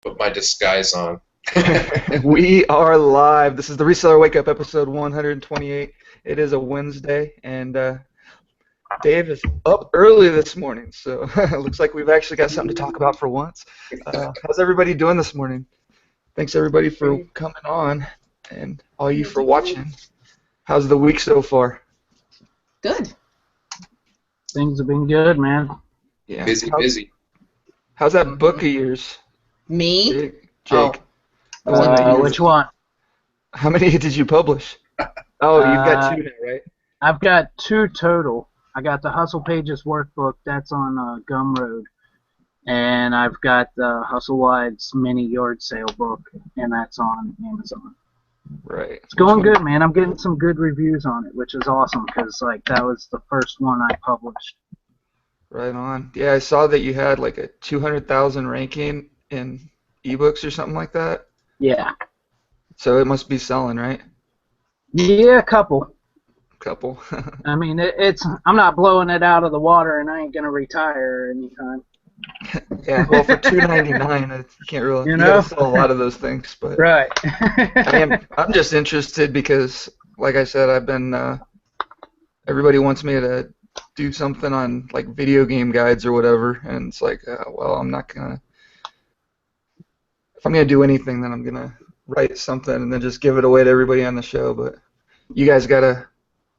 Put my disguise on. We are live. This is the Reseller Wake Up episode 128. It is a Wednesday, and Dave is up early this morning, so it looks like we've actually got something to talk about for once. How's everybody doing this morning? Thanks everybody for coming on, and all you for watching. How's the week so far? Good. Things have been good, man. Yeah. Busy. How's that book of yours? Me? Jake. The one that you Which one? How many did you publish? Oh, you've got two now, right? I've got two total. I got the Hustle Pages workbook. That's on Gumroad. And I've got the Hustle Wide's mini yard sale book, and that's on Amazon. Right. It's going good, man. I'm getting some good reviews on it, which is awesome because like that was the first one I published. Right on. Yeah, I saw that you had like a 200,000 ranking in ebooks or something like that. Yeah. So it must be selling, right? Yeah, a couple. Couple. I mean, it's. I'm not blowing it out of the water, and I ain't gonna retire anytime. Yeah, well, for $2.99, you can't really. You gotta sell a lot of those things, but. Right. I'm just interested because, like I said, I've been. Everybody wants me to do something on like video game guides or whatever, and it's like, well, I'm not gonna. If I'm gonna do anything, then I'm gonna write something and then just give it away to everybody on the show. But you guys gotta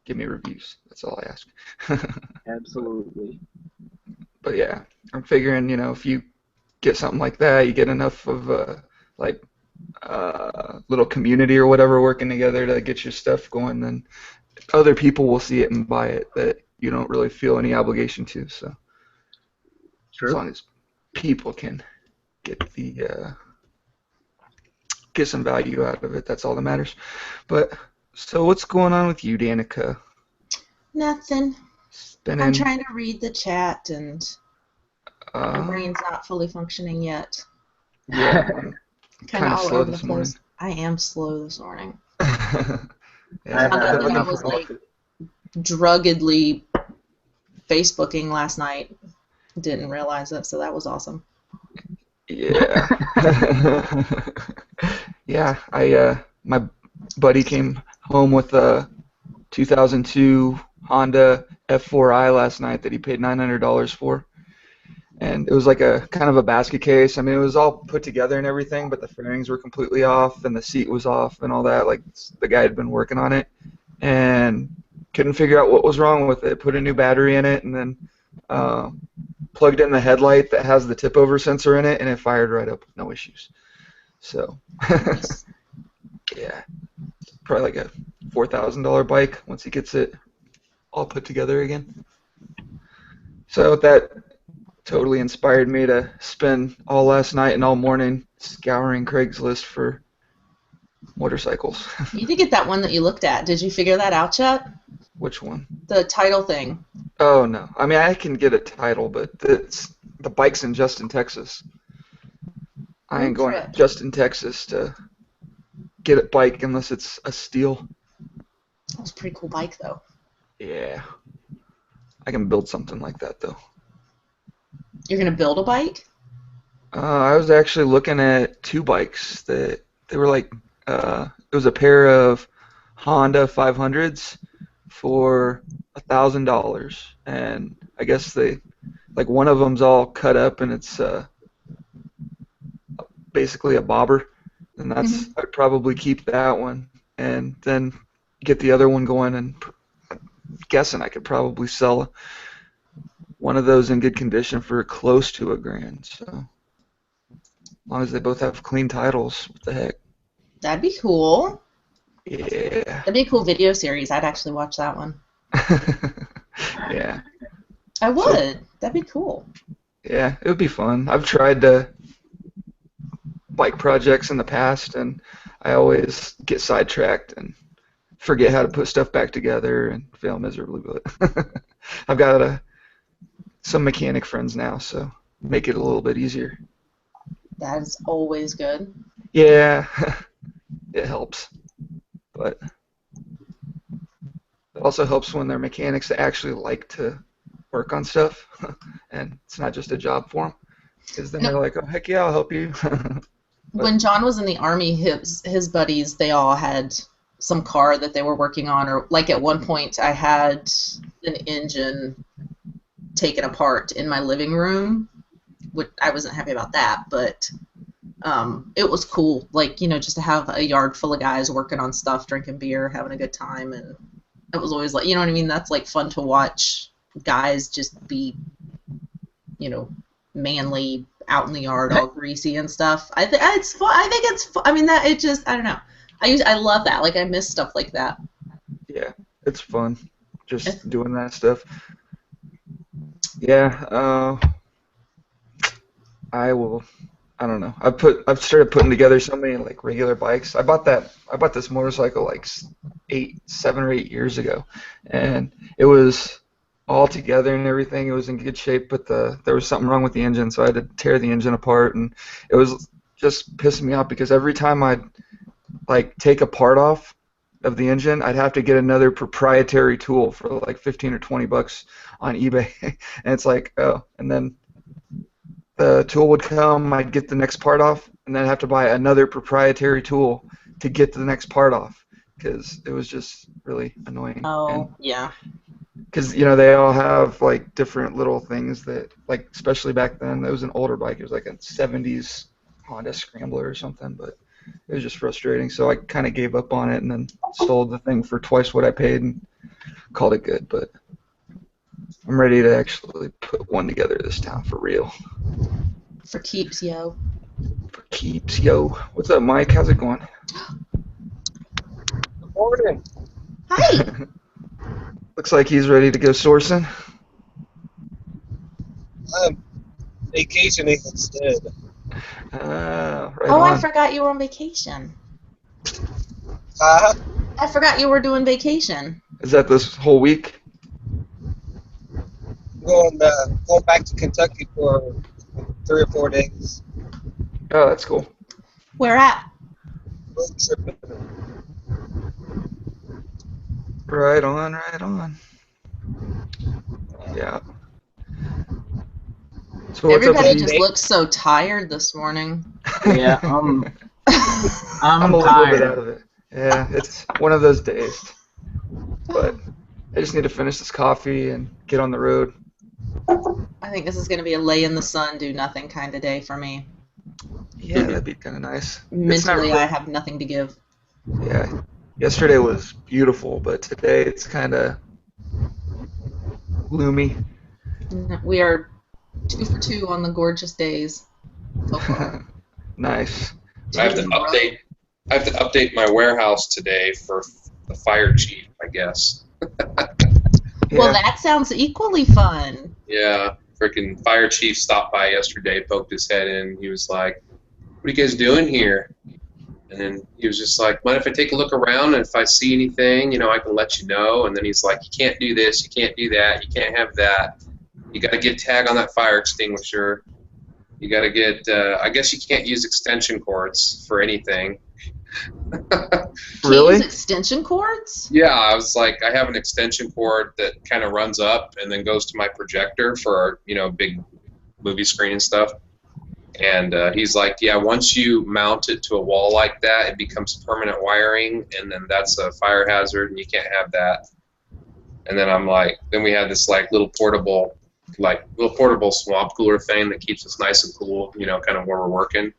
give me reviews. That's all I ask. Absolutely. But yeah, I'm figuring, if you get something like that, you get enough of little community or whatever working together to get your stuff going, then other people will see it and buy it that you don't really feel any obligation to. So True. As long as people can get some value out of it, that's all that matters. But so what's going on with you, Danica? Nothing. I'm trying to read the chat, and my brain's not fully functioning yet. Yeah, kind of all slow over this the morning. place. I am slow this morning. Yeah, I was like druggedly Facebooking last night. Didn't realize it, so that was awesome. Yeah. Yeah, my buddy came home with a 2002 Honda F4i last night that he paid $900 for. And it was like a kind of a basket case. I mean, it was all put together and everything, but the fairings were completely off and the seat was off and all that. Like, the guy had been working on it and couldn't figure out what was wrong with it. Put a new battery in it and then plugged in the headlight that has the tip-over sensor in it, and it fired right up with no issues. So, yeah, probably like a $4,000 bike once he gets it all put together again. So that totally inspired me to spend all last night and all morning scouring Craigslist for motorcycles. You did get that one that you looked at. Did you figure that out yet? Which one? The title thing. Oh, no. I mean, I can get a title, but the bike's in Justin, Texas. I ain't going to Justin, Texas to get a bike unless it's a steal. That's a pretty cool bike, though. Yeah. I can build something like that, though. You're going to build a bike? I was actually looking at two bikes that they were like, it was a pair of Honda 500s for $1,000, and I guess one of them's all cut up and it's basically a bobber, and I'd probably keep that one and then get the other one going, and I'm guessing I could probably sell one of those in good condition for close to $1,000. So as long as they both have clean titles, what the heck? That'd be cool. Yeah. That'd be a cool video series. I'd actually watch that one. Yeah. I would. That'd be cool. Yeah, it would be fun. I've tried bike projects in the past, and I always get sidetracked and forget how to put stuff back together and fail miserably with it. I've got some mechanic friends now, so make it a little bit easier. That is always good. Yeah, it helps. But it also helps when they're mechanics that actually like to work on stuff, and it's not just a job for them. Because then they're like, oh, heck yeah, I'll help you. When John was in the Army, his buddies, they all had some car that they were working on, or like at one point I had an engine taken apart in my living room, which I wasn't happy about that, but it was cool, like, just to have a yard full of guys working on stuff, drinking beer, having a good time, and it was always like, you know what I mean, that's like fun to watch guys just be, manly, out in the yard, all greasy and stuff. It's fun. I think it's fun. I mean, I don't know. I love that. Like, I miss stuff like that. Yeah, it's fun, just doing that stuff. Yeah, I don't know. I've started putting together so many like regular bikes. I bought this motorcycle like 7 or 8 years ago, and it was all together and everything. It was in good shape, but there was something wrong with the engine, so I had to tear the engine apart, and it was just pissing me off because every time I'd like take a part off of the engine, I'd have to get another proprietary tool for like 15 or 20 bucks on eBay, and it's like, oh, and then the tool would come, I'd get the next part off, and then I'd have to buy another proprietary tool to get the next part off because it was just really annoying. Oh, yeah. Because they all have like different little things that, like, especially back then, it was an older bike. It was like a 70s Honda Scrambler or something, but it was just frustrating. So I kind of gave up on it and then sold the thing for twice what I paid and called it good. But I'm ready to actually put one together this time for real. For keeps, yo. For keeps, yo. What's up, Mike? How's it going? Good morning. Hi. Looks like he's ready to go sourcing. I'm vacationing instead. Right Oh, on. I forgot you were on vacation. Uh, I forgot you were doing vacation. Is that this whole week? going back to Kentucky for 3 or 4 days. Oh, that's cool. Where at? Road trip. Right on, right on. Yeah. So what's up Everybody with just you? looks so tired this morning. Yeah, I'm I'm a little bit tired. out of it. Yeah, it's one of those days. But I just need to finish this coffee and get on the road. I think this is going to be a lay in the sun, do nothing kind of day for me. Yeah, that'd be kind of nice. It's not Mentally, really- I have nothing to give. Yeah. Yesterday was beautiful, but today it's kind of gloomy. We are 2 for 2 on the gorgeous days so far. Nice. I have to update my warehouse today for the fire chief, I guess. Well, that sounds equally fun. Yeah, freaking fire chief stopped by yesterday, poked his head in. He was like, "What are you guys doing here?" And then he was just like, "Mind if I take a look around, and if I see anything, I can let you know." And then he's like, "You can't do this, you can't do that, you can't have that. You got to get tag on that fire extinguisher. You got to get, I guess you can't use extension cords for anything." Really? Can't use extension cords? Yeah, I was like, I have an extension cord that kind of runs up and then goes to my projector for our, big movie screen and stuff. And he's like, yeah, once you mount it to a wall like that, it becomes permanent wiring, and then that's a fire hazard, and you can't have that. And then I'm like, then we had this little portable swamp cooler thing that keeps us nice and cool, kind of where we're working.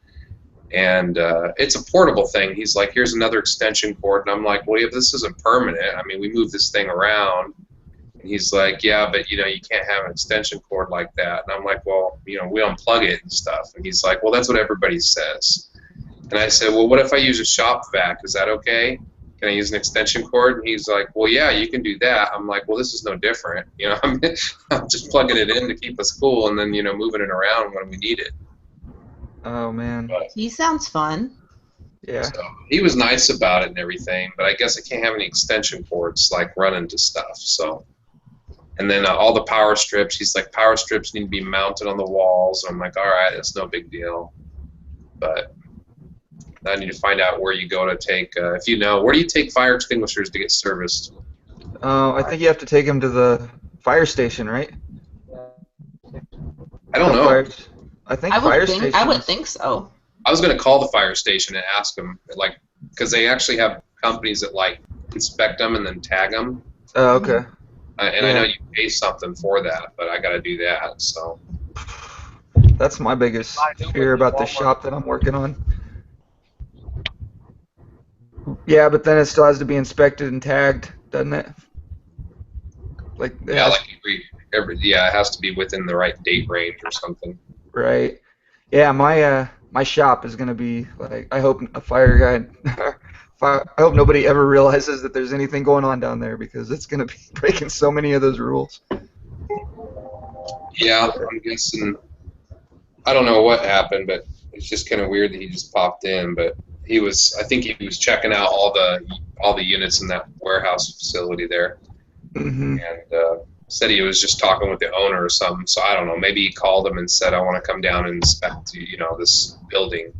And it's a portable thing. He's like, here's another extension cord. And I'm like, well, yeah, this isn't permanent. I mean, we move this thing around. And he's like, yeah, but, you can't have an extension cord like that. And I'm like, well, we unplug it and stuff. And he's like, well, that's what everybody says. And I said, well, what if I use a shop vac? Is that okay? Can I use an extension cord? And he's like, well, yeah, you can do that. I'm like, well, this is no different. I'm just plugging it in to keep us cool and then, moving it around when we need it. Oh, man. He sounds fun. Yeah. So he was nice about it and everything, but I guess I can't have any extension cords running to stuff. So, and then all the power strips, he's like, power strips need to be mounted on the walls. And I'm like, all right, it's no big deal. But I need to find out where you go to take, if you know, where do you take fire extinguishers to get serviced? I think you have to take him to the fire station, right? I don't know. I think I fire would think. I would stations. think so. Yeah. I would stations. think so. I was going to call the fire station and ask them, like, because they actually have companies that like inspect them and then tag them. Oh, okay. And I know Yeah. you pay something for that, but I got to do that. So That's my biggest fear about the shop that I'm working on. Yeah, but then it still has to be inspected and tagged, doesn't it? Like it yeah, has, like yeah, it has to be within the right date range or something. right? Yeah, my shop is gonna be like, I hope a fire guy. I hope nobody ever realizes that there's anything going on down there because it's gonna be breaking so many of those rules. Yeah, I'm guessing. I don't know what happened, but it's just kind of weird that he just popped in. But I think he was checking out all the units in that warehouse facility there, Hmm. and said he was just talking with the owner or something. So I don't know. Maybe he called him and said, "I want to come down and inspect, this building."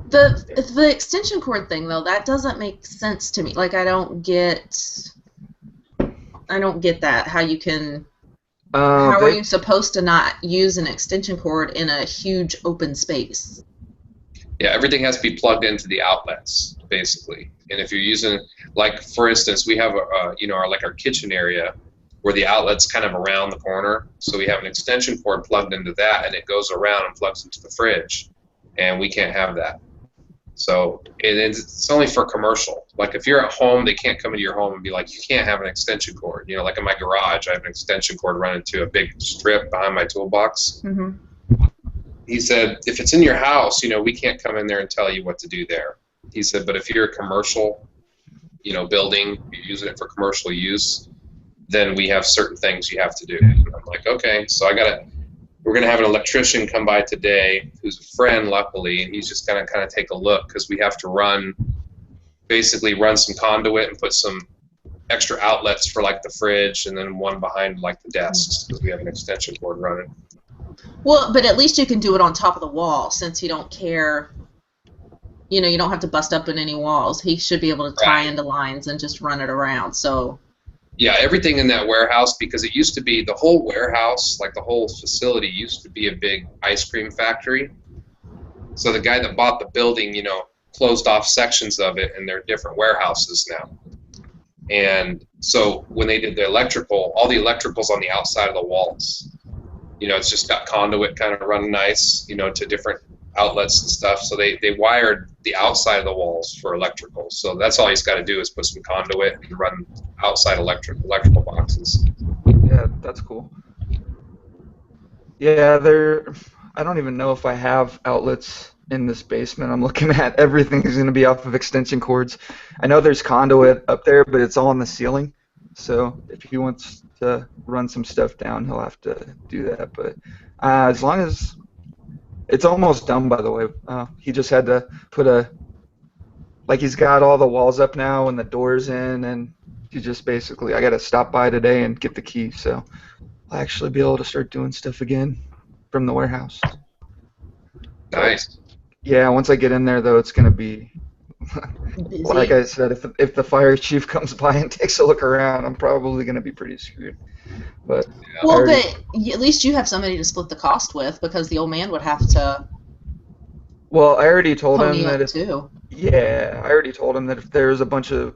The extension cord thing though, that doesn't make sense to me. Like I don't get that. How you can how are you supposed to not use an extension cord in a huge open space? Yeah, everything has to be plugged into the outlets, basically. And if you're using, like, for instance, we have our kitchen area where the outlet's kind of around the corner. So we have an extension cord plugged into that, and it goes around and plugs into the fridge. And we can't have that. So it's only for commercial. Like if you're at home, they can't come into your home and be like, you can't have an extension cord. Like in my garage, I have an extension cord running to a big strip behind my toolbox. Mm-hmm. He said, if it's in your house, we can't come in there and tell you what to do there. He said, but if you're a commercial, building, you're using it for commercial use, then we have certain things you have to do. And I'm like, okay, so we're going to have an electrician come by today who's a friend, luckily, and he's just going to kind of take a look because we have to basically run some conduit and put some extra outlets for like the fridge and then one behind like the desks because we have an extension cord running. Well, but at least you can do it on top of the wall since you don't care. You don't have to bust up in any walls. He should be able to tie into lines and just run it around. So. Yeah, everything in that warehouse, because it used to be the whole warehouse, like the whole facility used to be a big ice cream factory. So the guy that bought the building, closed off sections of it and they're different warehouses now. And so when they did the electrical, all the electrical's on the outside of the walls. It's just got conduit kind of running nice, to different outlets and stuff. So they wired the outside of the walls for electrical. So that's all he's got to do is put some conduit and run outside electrical boxes. Yeah, that's cool. Yeah, I don't even know if I have outlets in this basement. I'm looking at everything is going to be off of extension cords. I know there's conduit up there, but it's all on the ceiling. So if he wants to run some stuff down, he'll have to do that. But as long as it's almost done, by the way. He just had to put he's got all the walls up now and the doors in, and he just basically, I got to stop by today and get the key, so I'll actually be able to start doing stuff again from the warehouse. Nice. Yeah, once I get in there, though, it's going to be, Busy. like I said, if the fire chief comes by and takes a look around, I'm probably going to be pretty screwed. But well, but at least you have somebody to split the cost with because the old man would have to. Well, I already told him Pony that up too. Yeah, I already told him that if there's a bunch of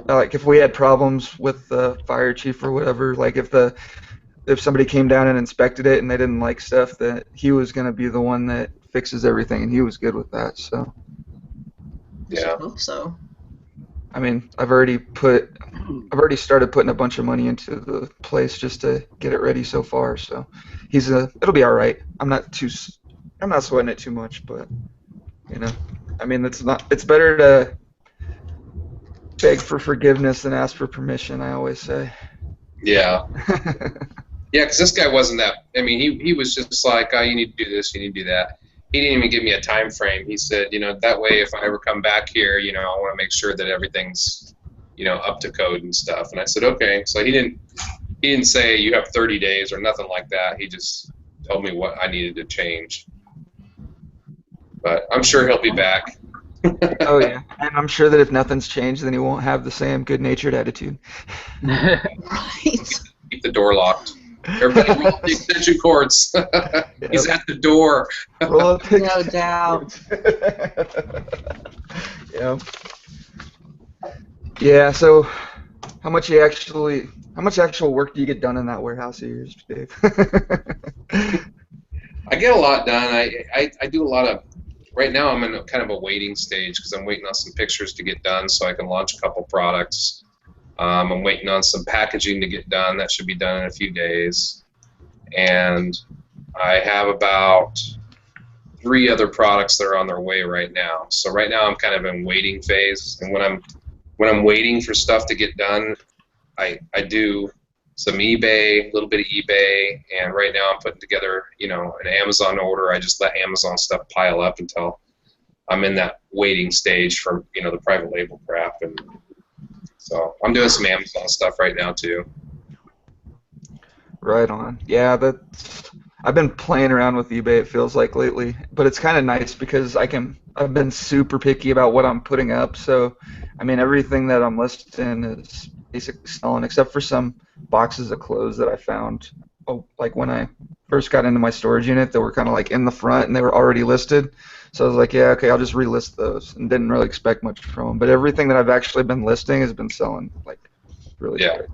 like if we had problems with the fire chief or whatever, like if somebody came down and inspected it and they didn't like stuff, that he was going to be the one that fixes everything, and he was good with that. So Yeah. I hope so. I mean, I've already started putting a bunch of money into the place just to get it ready so far. So it'll be all right. I'm not sweating it too much, but I mean, it's better to beg for forgiveness than ask for permission, I always say. Yeah. Yeah, because this guy wasn't that. I mean, he was just like, oh, you need to do this, you need to do that. He didn't even give me a time frame. He said, that way if I ever come back here, I want to make sure that everything's, up to code and stuff. And I said, okay. So he didn't say you have 30 days or nothing like that. He just told me what I needed to change. But I'm sure he'll be back. Oh yeah, and I'm sure that if nothing's changed, then he won't have the same good-natured attitude. Right. Keep the door locked. Everybody roll up the extension cords. He's at the door. Roll up the No extension doubt. cords. Yeah. Yeah. So, how much actual work do you get done in that warehouse of yours, Dave? I get a lot done. I do a lot of. Right now, I'm in kind of a waiting stage because I'm waiting on some pictures to get done so I can launch a couple products. I'm waiting on some packaging to get done. That should be done in a few days. And I have about 3 other products that are on their way right now. So right now, I'm kind of in waiting phase. And when I'm waiting for stuff to get done, I do some eBay, a little bit of eBay, and right now I'm putting together, an Amazon order. I just let Amazon stuff pile up until I'm in that waiting stage for, the private label crap. And so I'm doing some Amazon stuff right now too. Right on. Yeah, I've been playing around with eBay, it feels like, lately, but it's kind of nice because I've been super picky about what I'm putting up. So, I mean, everything that I'm listing is basically selling, except for some boxes of clothes that I found, like when I first got into my storage unit, that were kind of like in the front and they were already listed. So I was like, yeah, okay, I'll just relist those, and didn't really expect much from them. But everything that I've actually been listing has been selling, like, really good.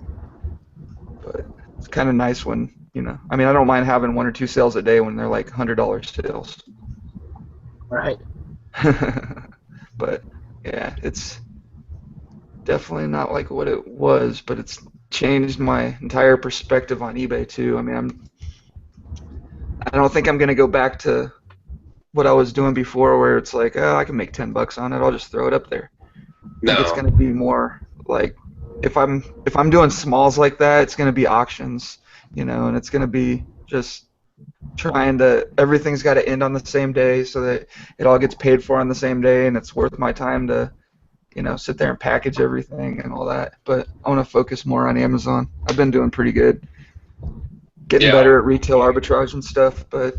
But it's kind of nice when, I mean, I don't mind having 1 or 2 sales a day when they're like $100 sales. Right. But yeah, it's definitely not like what it was, but it's changed my entire perspective on eBay too. I mean, I don't think I'm gonna go back to what I was doing before, where it's like, oh, I can make $10 on it, I'll just throw it up there. I think it's gonna be more like, if I'm doing smalls like that, it's gonna be auctions, and it's gonna be just trying to, everything's got to end on the same day so that it all gets paid for on the same day, and it's worth my time to, sit there and package everything and all that. But I want to focus more on Amazon. I've been doing pretty good, getting better at retail arbitrage and stuff. But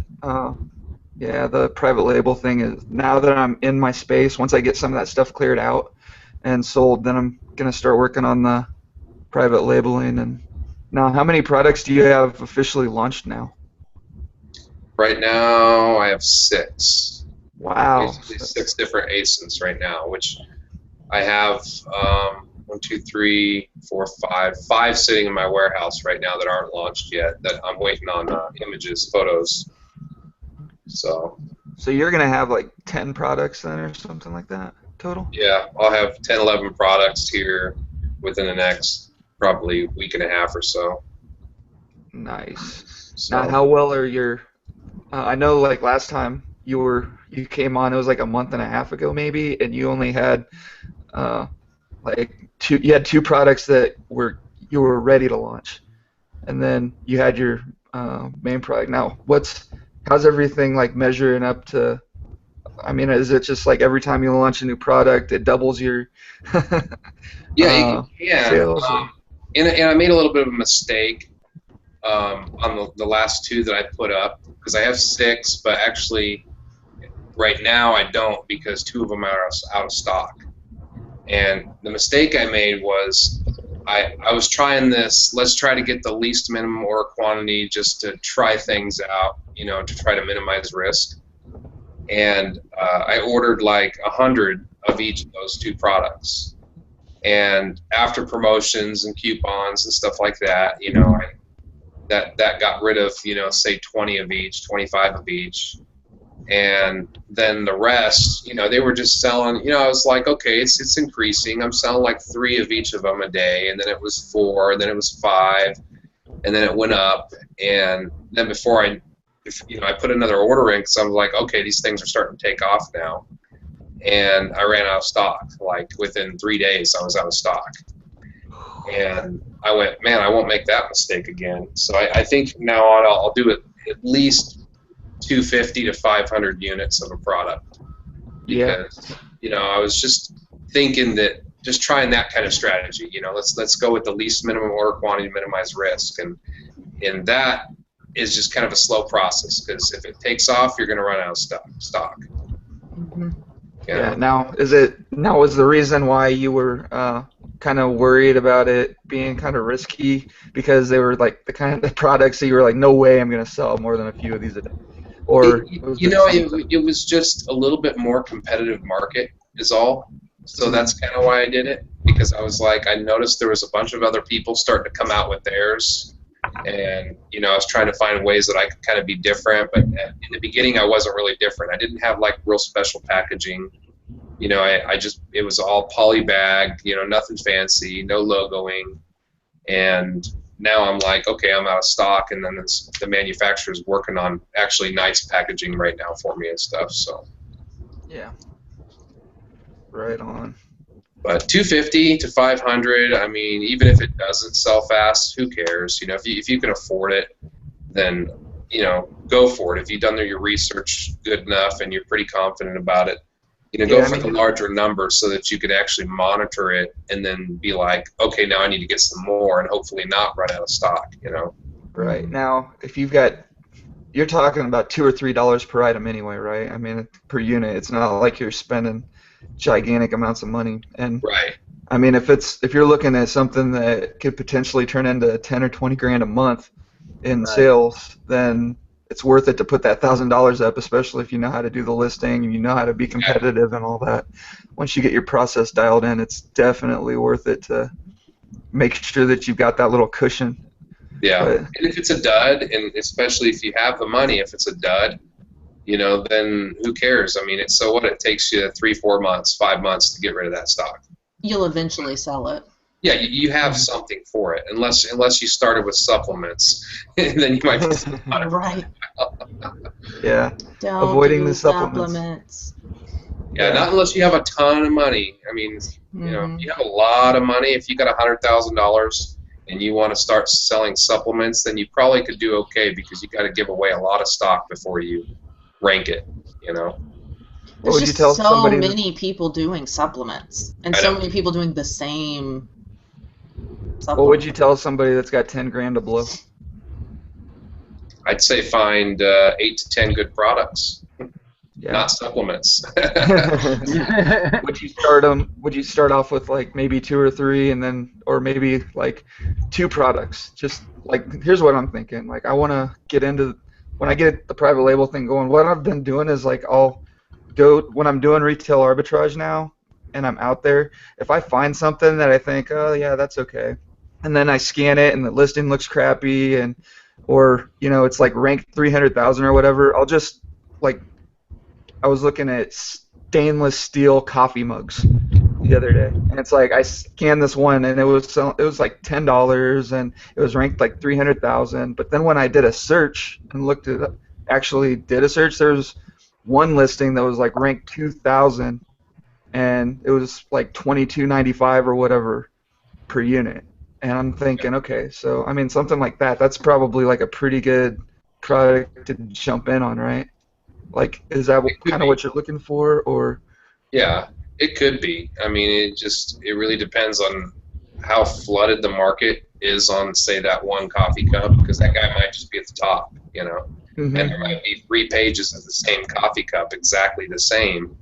yeah, the private label thing is, now that I'm in my space, once I get some of that stuff cleared out and sold, then I'm gonna start working on the private labeling. And now, how many products do you have officially launched now? Right now, I have 6. Wow. Basically 6 different ASINs right now, which I have 1, 2, 3, 4, 5 sitting in my warehouse right now that aren't launched yet, that I'm waiting on images, photos. So you're going to have like 10 products then, or something like that, total? Yeah, I'll have 10, 11 products here within the next probably week and a half or so. Nice. So, now, how well are your... I know, like, last time you came on, it was like a month and a half ago maybe, and you only had like 2 products that you were ready to launch, and then you had your main product. Now, how's everything like measuring up to? I mean, is it just like every time you launch a new product, it doubles your sales? And I made a little bit of a mistake on the last 2 that I put up, because I have 6, but actually right now I don't, because 2 of them are out of stock. And the mistake I made was I was trying this, let's try to get the least minimum order quantity just to try things out, to try to minimize risk. And I ordered like 100 of each of those 2 products. And after promotions and coupons and stuff like that, that got rid of, say 20 of each, 25 of each. And then the rest, they were just selling, I was like, okay, it's increasing. I'm selling like 3 of each of them a day, and then it was 4, and then it was 5, and then it went up. And then before I put another order in, because I was like, okay, these things are starting to take off now. And I ran out of stock. Like within 3 days, I was out of stock. And I went, man, I won't make that mistake again. So I think from now on I'll do it at least 250 to 500 units of a product. Because, I was just thinking that, just trying that kind of strategy. Let's go with the least minimum order quantity to minimize risk. And that is just kind of a slow process, because if it takes off, you're going to run out of stock. Mm-hmm. Yeah. Now, was the reason why you were kind of worried about it being kind of risky because they were like the kind of products that you were like, no way I'm going to sell more than a few of these a day? Or was You there know, something? it was just a little bit more competitive market is all. So that's kind of why I did it, because I was like, I noticed there was a bunch of other people starting to come out with theirs, and you know, I was trying to find ways that I could kind of be different. But in the beginning, I wasn't really different. I didn't have like real special packaging. You know, I just, it was all poly bag. You know, nothing fancy, no logoing, and now I'm like, okay, I'm out of stock, and then the manufacturer's working on actually nice packaging right now for me and stuff. So, Yeah. Right on. but 250 to 500, I mean, even if it doesn't sell fast, who cares? You know, if you can afford it, then you know, go for it. If you've done your research good enough and you're pretty confident about it, you know, Yeah, go I for the mean, larger number so that you can actually monitor it and then be like, okay, now I need to get some more and hopefully not run out of stock. You know. right. Now, if you're talking about $2 or $3 per item anyway, right? I mean, per unit. It's not like you're spending gigantic amounts of money. And Right. I mean, if you're looking at something that could potentially turn into 10 or 20 grand a month in Right. sales, then it's worth it to put that $1,000 up, especially if you know how to do the listing and you know how to be competitive and all that. Once you get your process dialed in, it's definitely worth it to make sure that you've got that little cushion. Yeah. But And if it's a dud, and especially if you have the money, if it's a dud, you know, then who cares? I mean, it's so what? It takes you 3, 4 months, 5 months to get rid of that stock. You'll eventually sell it. Yeah, you have something for it, unless you started with supplements, and then you might be Right. yeah, Don't avoiding do the supplements. supplements. Yeah, not unless you have a ton of money. I mean, you know, if you have a lot of money. If you got $100,000 and you want to start selling supplements, then you probably could do okay because you got to give away a lot of stock before you rank it. You know. What There's would you just tell so somebody that- many people doing supplements, and I so know. many people doing the same What would you supplement. tell somebody that's got 10 grand to blow? I'd say find 8 to 10 good products, Yeah. not supplements. Would you start them? Would you start off with like maybe 2 or 3, and then, or maybe like 2 products? Just like, here's what I'm thinking. Like, I want to get into, when I get the private label thing going. What I've been doing is like, I'll go when I'm doing retail arbitrage now, and I'm out there. If I find something that I think, oh yeah, that's okay, and then I scan it and the listing looks crappy, and or you know it's like ranked 300,000 or whatever, I'll just like, I was looking at stainless steel coffee mugs the other day, and it's like I scanned this one, and it was like $10, and it was ranked like 300,000. But then when I did a search and looked at, actually did a search, there was one listing that was like ranked 2,000, and it was like $22.95 or whatever per unit. And I'm thinking, okay, so I mean something like that. That's probably like a pretty good product to jump in on, right? Like, is that It could kind of be. what you're looking for, or? Yeah, it could be. I mean, it really depends on how flooded the market is on, say, that one coffee cup, because that guy might just be at the top, you know, and there might be 3 pages of the same coffee cup, exactly the same,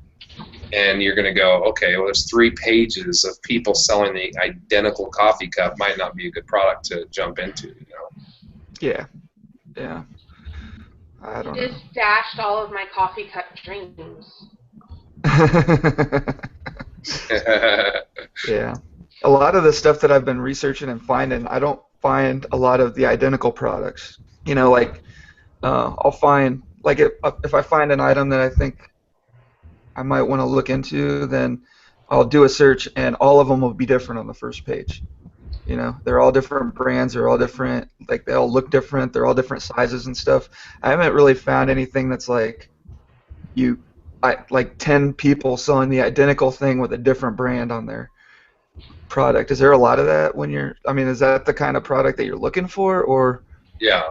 and you're going to go, okay, well, there's 3 pages of people selling the identical coffee cup, might not be a good product to jump into, you know. Yeah, yeah. I don't know. Just dashed all of my coffee cup dreams. Yeah. A lot of the stuff that I've been researching and finding, I don't find a lot of the identical products. You know, like I'll find, like if I find an item that I think I might want to look into, then I'll do a search, and all of them will be different on the first page. You know, they're all different brands, they're all different, like they all look different, they're all different sizes and stuff. I haven't really found anything that's like like 10 people selling the identical thing with a different brand on their product. Is there a lot of that when you're, I mean, is that the kind of product that you're looking for, or? Yeah.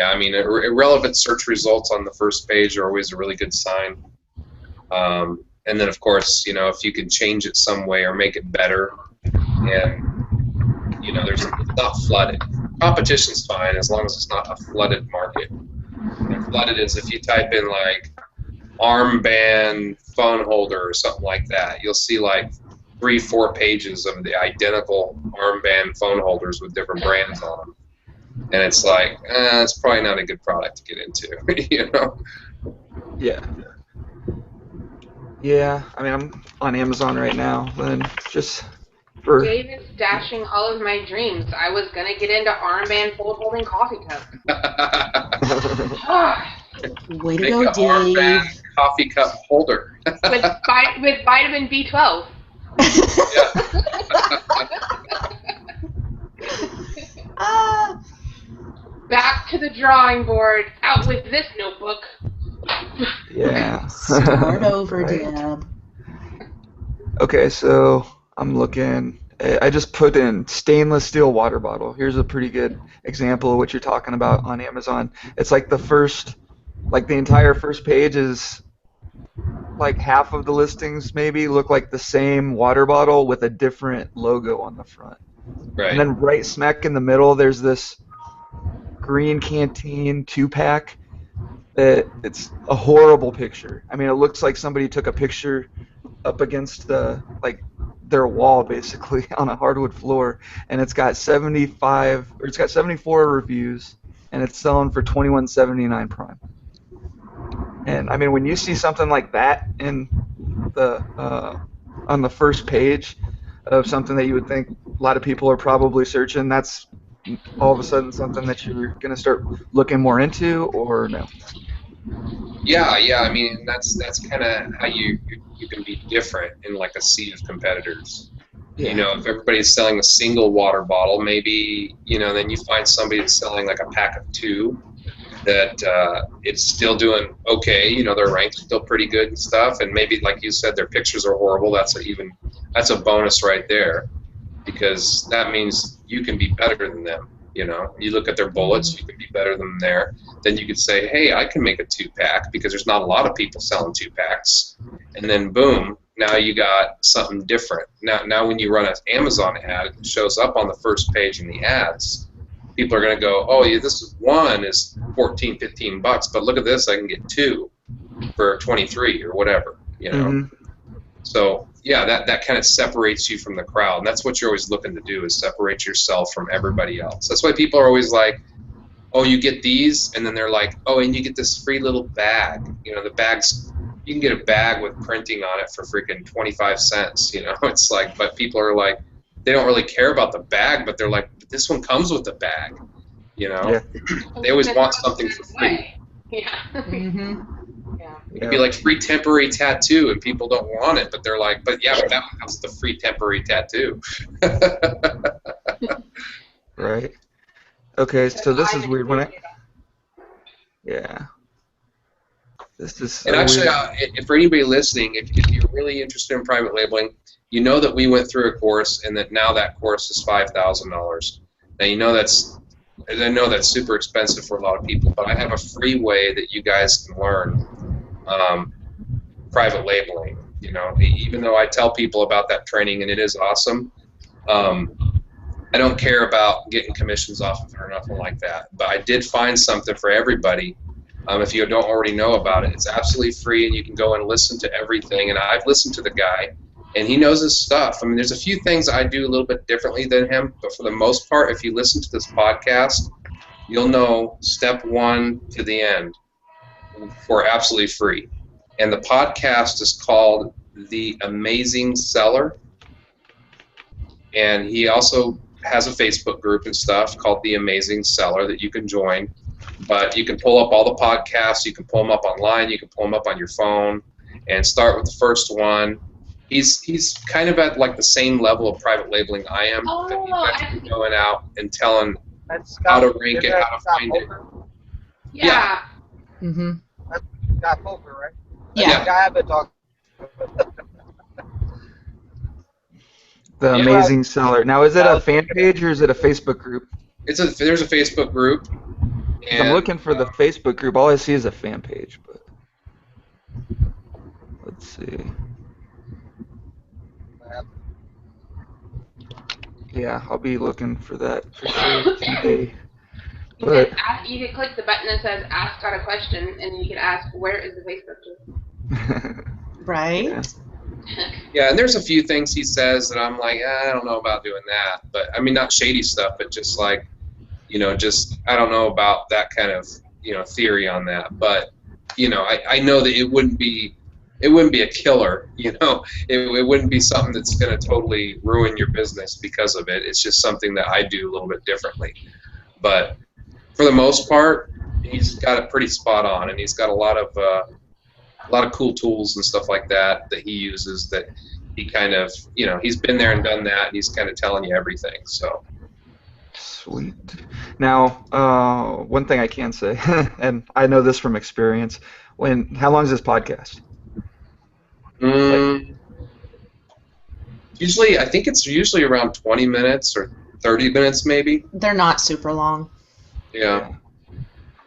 I mean, irrelevant search results on the first page are always a really good sign. And then, of course, you know, if you can change it some way or make it better, and you know, it's not flooded. Competition's fine as long as it's not a flooded market. And flooded is if you type in like armband phone holder or something like that, you'll see like 3-4 pages of the identical armband phone holders with different brands on them. And it's like, it's probably not a good product to get into, you know? Yeah. Yeah, I mean, I'm on Amazon right now, and just for Dave is dashing all of my dreams. I was gonna get into armband fold holding coffee cups. Way to Make go, an armband Dave. coffee cup holder. with vitamin B12. Ah, Back to the drawing board. Out with this notebook. yeah. start over, Right. Deb. Okay, so I'm looking. I just put in stainless steel water bottle. Here's a pretty good example of what you're talking about on Amazon. It's like the entire first page is like half of the listings maybe look like the same water bottle with a different logo on the front. Right. And then right smack in the middle, there's this green Canteen 2-pack. It's a horrible picture. I mean, it looks like somebody took a picture up against their wall basically on a hardwood floor, and it's got 74 reviews, and it's selling for $21.79 Prime. And I mean, when you see something like that in the on the first page of something that you would think a lot of people are probably searching, that's all of a sudden something that you're going to start looking more into, or no? Yeah. I mean, that's kind of how you can be different in like a sea of competitors. Yeah. You know, if everybody's selling a single water bottle, maybe, you know, then you find somebody that's selling like a pack of 2 that it's still doing okay. You know, their rank's still pretty good and stuff. And maybe, like you said, their pictures are horrible. That's a bonus right there, because that means you can be better than them. You know, you look at their bullets, you can be better than them there. Then you could say, hey, I can make a 2-pack because there's not a lot of people selling 2-packs. And then boom, now you got something different. Now when you run an Amazon ad, it shows up on the first page in the ads. People are going to go, oh, yeah, this one is $14-15, but look at this, I can get 2 for 23 or whatever, you know. Mm-hmm. So yeah, that kind of separates you from the crowd, and that's what you're always looking to do, is separate yourself from everybody else. That's why people are always like, oh, you get these, and then they're like, oh, and you get this free little bag. You know, the bags, you can get a bag with printing on it for freaking 25 cents. You know, it's like, but people are like, they don't really care about the bag, but they're like, but this one comes with the bag. You know, Yeah. They always want something for free. Yeah. Mm-hmm. Yeah. It'd be like free temporary tattoo, and people don't want it, but they're like, but yeah, but that one comes with the free temporary tattoo. Right. Okay, so this is weird. Yeah. This is so And actually, weird. for anybody listening, if you're really interested in private labeling, you know that we went through a course, and that now that course is $5,000. Now you know I know that's super expensive for a lot of people, but I have a free way that you guys can learn private labeling. You know, even though I tell people about that training and it is awesome, I don't care about getting commissions off of it or nothing like that. But I did find something for everybody. If you don't already know about it, it's absolutely free, and you can go and listen to everything. And I've listened to the guy, and he knows his stuff. I mean, there's a few things I do a little bit differently than him, but for the most part, if you listen to this podcast, you'll know step 1 to the end for absolutely free. And the podcast is called The Amazing Seller, and he also has a Facebook group and stuff called The Amazing Seller that you can join. But you can pull up all the podcasts, you can pull them up online, you can pull them up on your phone, and start with the first one. He's kind of at like the same level of private labeling I am. But he's actually going out and telling how to rank it, how to find it. Yeah. Mm-hmm. That's Scott Poker, right? Yeah. The guy I've been talking The Yeah. Amazing Seller. Now, is it a fan page or is it a Facebook group? There's a Facebook group. 'Cause I'm looking for the Facebook group. All I see is a fan page, but let's see. Yeah, I'll be looking for that for sure today. But You can click the button that says "Ask Scott a question," and you can ask, "Where is the Facebook group?" Right? yeah. Yeah, and there's a few things he says that I'm like, I don't know about doing that. But I mean, not shady stuff, but just like, just I don't know about that kind of theory on that. But I know that it wouldn't be a killer. It wouldn't be something that's going to totally ruin your business because of it. It's just something that I do a little bit differently. But for the most part, he's got it pretty spot on, and he's got a lot of cool tools and stuff like that he uses that he kind of, he's been there and done that, and he's kind of telling you everything. So Sweet. Now, one thing I can say, and I know this from experience, how long is this podcast? Usually, I think it's usually around 20 minutes or 30 minutes maybe. They're not super long. Yeah.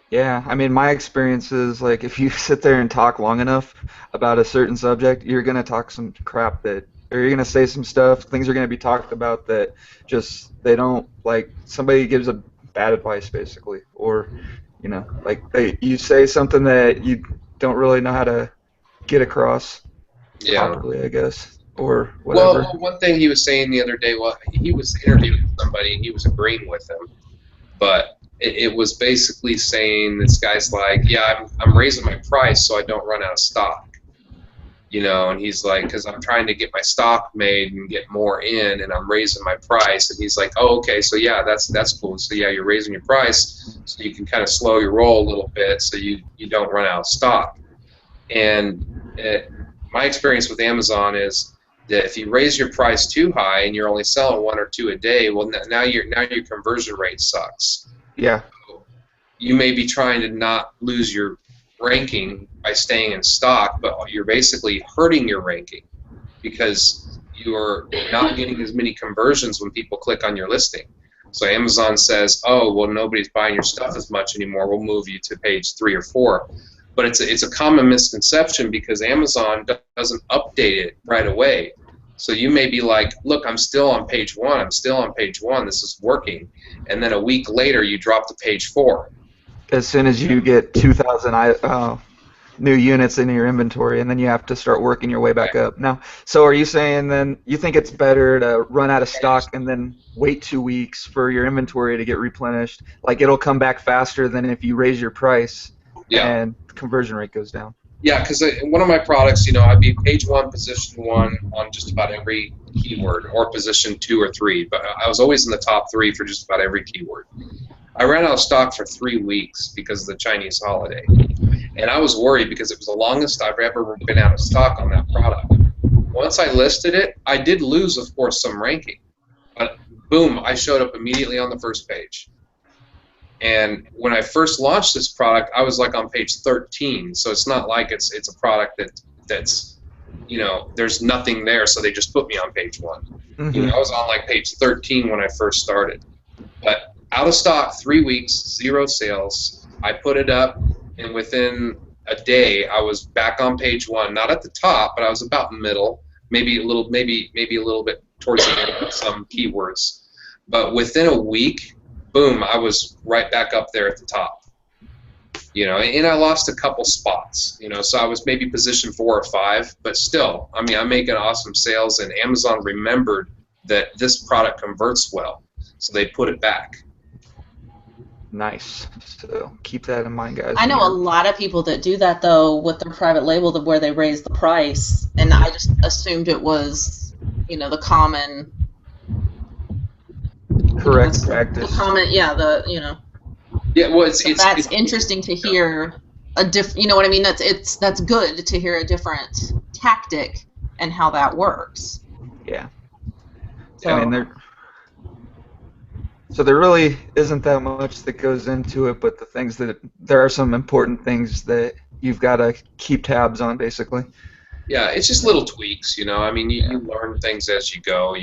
Yeah, I mean, my experience is, like, if you sit there and talk long enough about a certain subject, you're going to talk some crap or you're going to say some stuff, things are going to be talked about that they don't, like, somebody gives a bad advice, basically, or, like, you say something that you don't really know how to get across properly, I guess, or whatever. Well, one thing he was saying the other day, he was interviewing somebody, and he was agreeing with them, but it was basically saying, this guy's like, yeah, I'm raising my price so I don't run out of stock. And he's like, because I'm trying to get my stock made and get more in, and I'm raising my price. And he's like, oh, okay, so yeah, that's cool. So yeah, you're raising your price so you can kind of slow your roll a little bit so you don't run out of stock. And my experience with Amazon is that if you raise your price too high and you're only selling 1 or 2 a day, well, now your conversion rate sucks. Yeah. You may be trying to not lose your ranking by staying in stock, but you're basically hurting your ranking because you're not getting as many conversions when people click on your listing. So Amazon says, oh, well, nobody's buying your stuff as much anymore. We'll move you to page 3 or 4. But it's a common misconception because Amazon doesn't update it right away. So you may be like, look, I'm still on page 1. I'm still on page 1. This is working. And then a week later, you drop to page 4. As soon as you get 2,000 new units in your inventory, and then you have to start working your way back up. Now, so are you saying then you think it's better to run out of stock and then wait 2 weeks for your inventory to get replenished? Like, it'll come back faster than if you raise your price and conversion rate goes down. Yeah, because one of my products, I'd be page 1, position 1 on just about every keyword, or position 2 or 3, but I was always in the top 3 for just about every keyword. I ran out of stock for 3 weeks because of the Chinese holiday, and I was worried because it was the longest I've ever been out of stock on that product. Once I listed it, I did lose, of course, some ranking, but boom, I showed up immediately on the first page. And when I first launched this product, I was like on page 13. So it's not like it's a product that's there's nothing there, so they just put me on page 1. Mm-hmm. I was on like page 13 when I first started. But out of stock, 3 weeks, 0 sales. I put it up, and within a day, I was back on page 1. Not at the top, but I was about middle, maybe a little bit towards the end of some keywords. But within a week, boom, I was right back up there at the top. And I lost a couple spots, so I was maybe position 4 or 5, but still, I mean, I'm making awesome sales, and Amazon remembered that this product converts well, so they put it back. Nice. So keep that in mind, guys. I know a lot of people that do that, though, with their private label, where they raise the price, and I just assumed it was, the common... correct practice. The common, Yeah, well, that's interesting to hear you know what I mean? That's good to hear a different tactic and how that works. Yeah. So, I mean, there really isn't that much that goes into it, but there are some important things that you've got to keep tabs on, basically. Yeah, it's just little tweaks, I mean, you learn things as you go,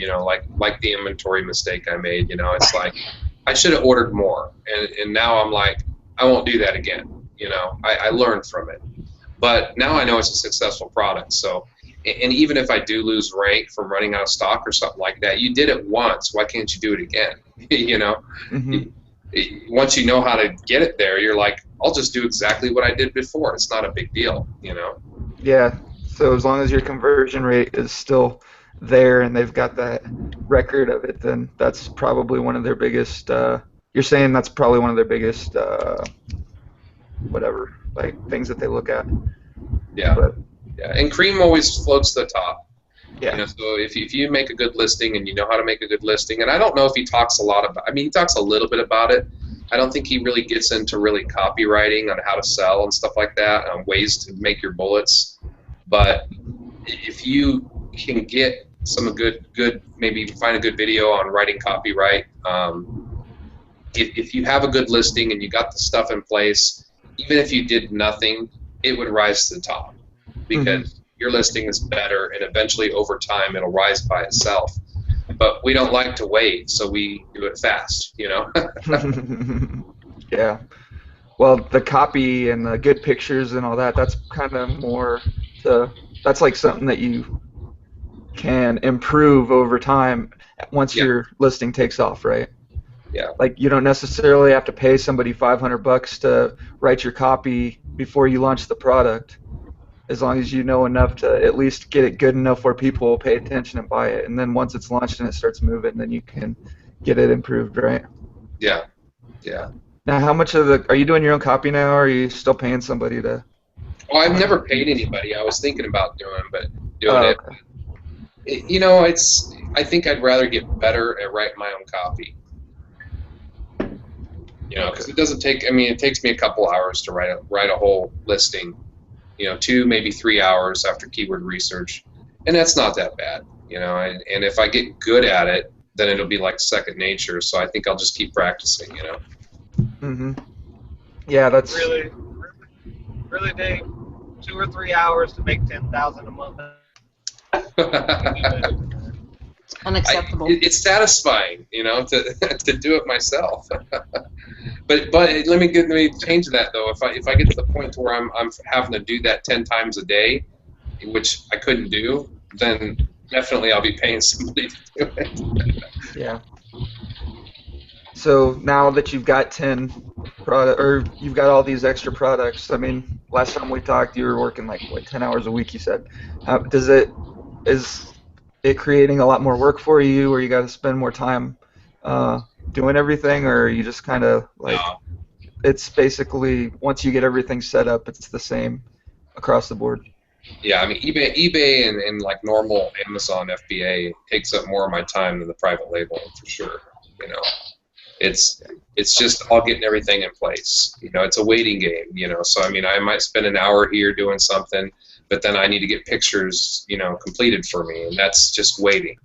like the inventory mistake I made, it's like I should have ordered more, and now I'm like, I won't do that again, I learned from it. But now I know it's a successful product, so, and even if I do lose rank from running out of stock or something like that, you did it once, why can't you do it again, Mm-hmm. Once you know how to get it there, you're like, I'll just do exactly what I did before, it's not a big deal, Yeah. So as long as your conversion rate is still there and they've got that record of it, then that's probably one of their biggest. You're saying that's probably one of their biggest, whatever, like things that they look at. Yeah. But Yeah. And cream always floats to the top. yeah. You know, so if you make a good listing and you know how to make a good listing, and I don't know if he talks a lot about, I mean, he talks a little bit about it. I don't think he really gets into really copywriting on how to sell and stuff like that, ways to make your bullets. But if you can get some good, maybe find a good video on writing copyright, if you have a good listing and you got the stuff in place, even if you did nothing, it would rise to the top because your listing is better, and eventually over time it'll rise by itself. But we don't like to wait, so we do it fast, you know. Yeah. Well, the copy and the good pictures and all that, that's kind of more that's like something that you can improve over time once Yeah. your listing takes off, right? Yeah. Like you don't necessarily have to pay somebody $500 to write your copy before you launch the product, as long as you know enough to at least get it good enough where people will pay attention and buy it. And then once it's launched and it starts moving, then you can get it improved, right? Yeah. Yeah. Now, how much of the are you doing your own copy now, or are you still paying somebody to? Well, I've never paid anybody. I was thinking about doing it. Okay. You know, I think I'd rather get better at writing my own copy. You know, because it doesn't take. I mean, it takes me a couple hours to write a whole listing. You know, 2 maybe 3 hours after keyword research, and that's not that bad. You know, and if I get good at it, then it'll be like second nature. So I think I'll just keep practicing. You know. Yeah, that's Really, Dave, 2 or 3 hours to make 10,000 a month. Unacceptable. It's satisfying, you know, to do it myself. but let me change that though. If I get to the point where I'm having to do that 10 times a day, which I couldn't do, then definitely I'll be paying somebody to do it. yeah. So now that you've got 10 or you've got all these extra products, I mean, last time we talked, you were working like what 10 hours a week, you said. Is it creating a lot more work for you, or you got to spend more time doing everything, or are you just kind of like it's basically once you get everything set up, it's the same across the board? Yeah, I mean eBay and like normal Amazon FBA takes up more of my time than the private label for sure. You know, it's just all getting everything in place. You know, it's a waiting game. You know, so I mean I might spend an hour here doing something, but then I need to get pictures, you know, completed for me, and that's just waiting.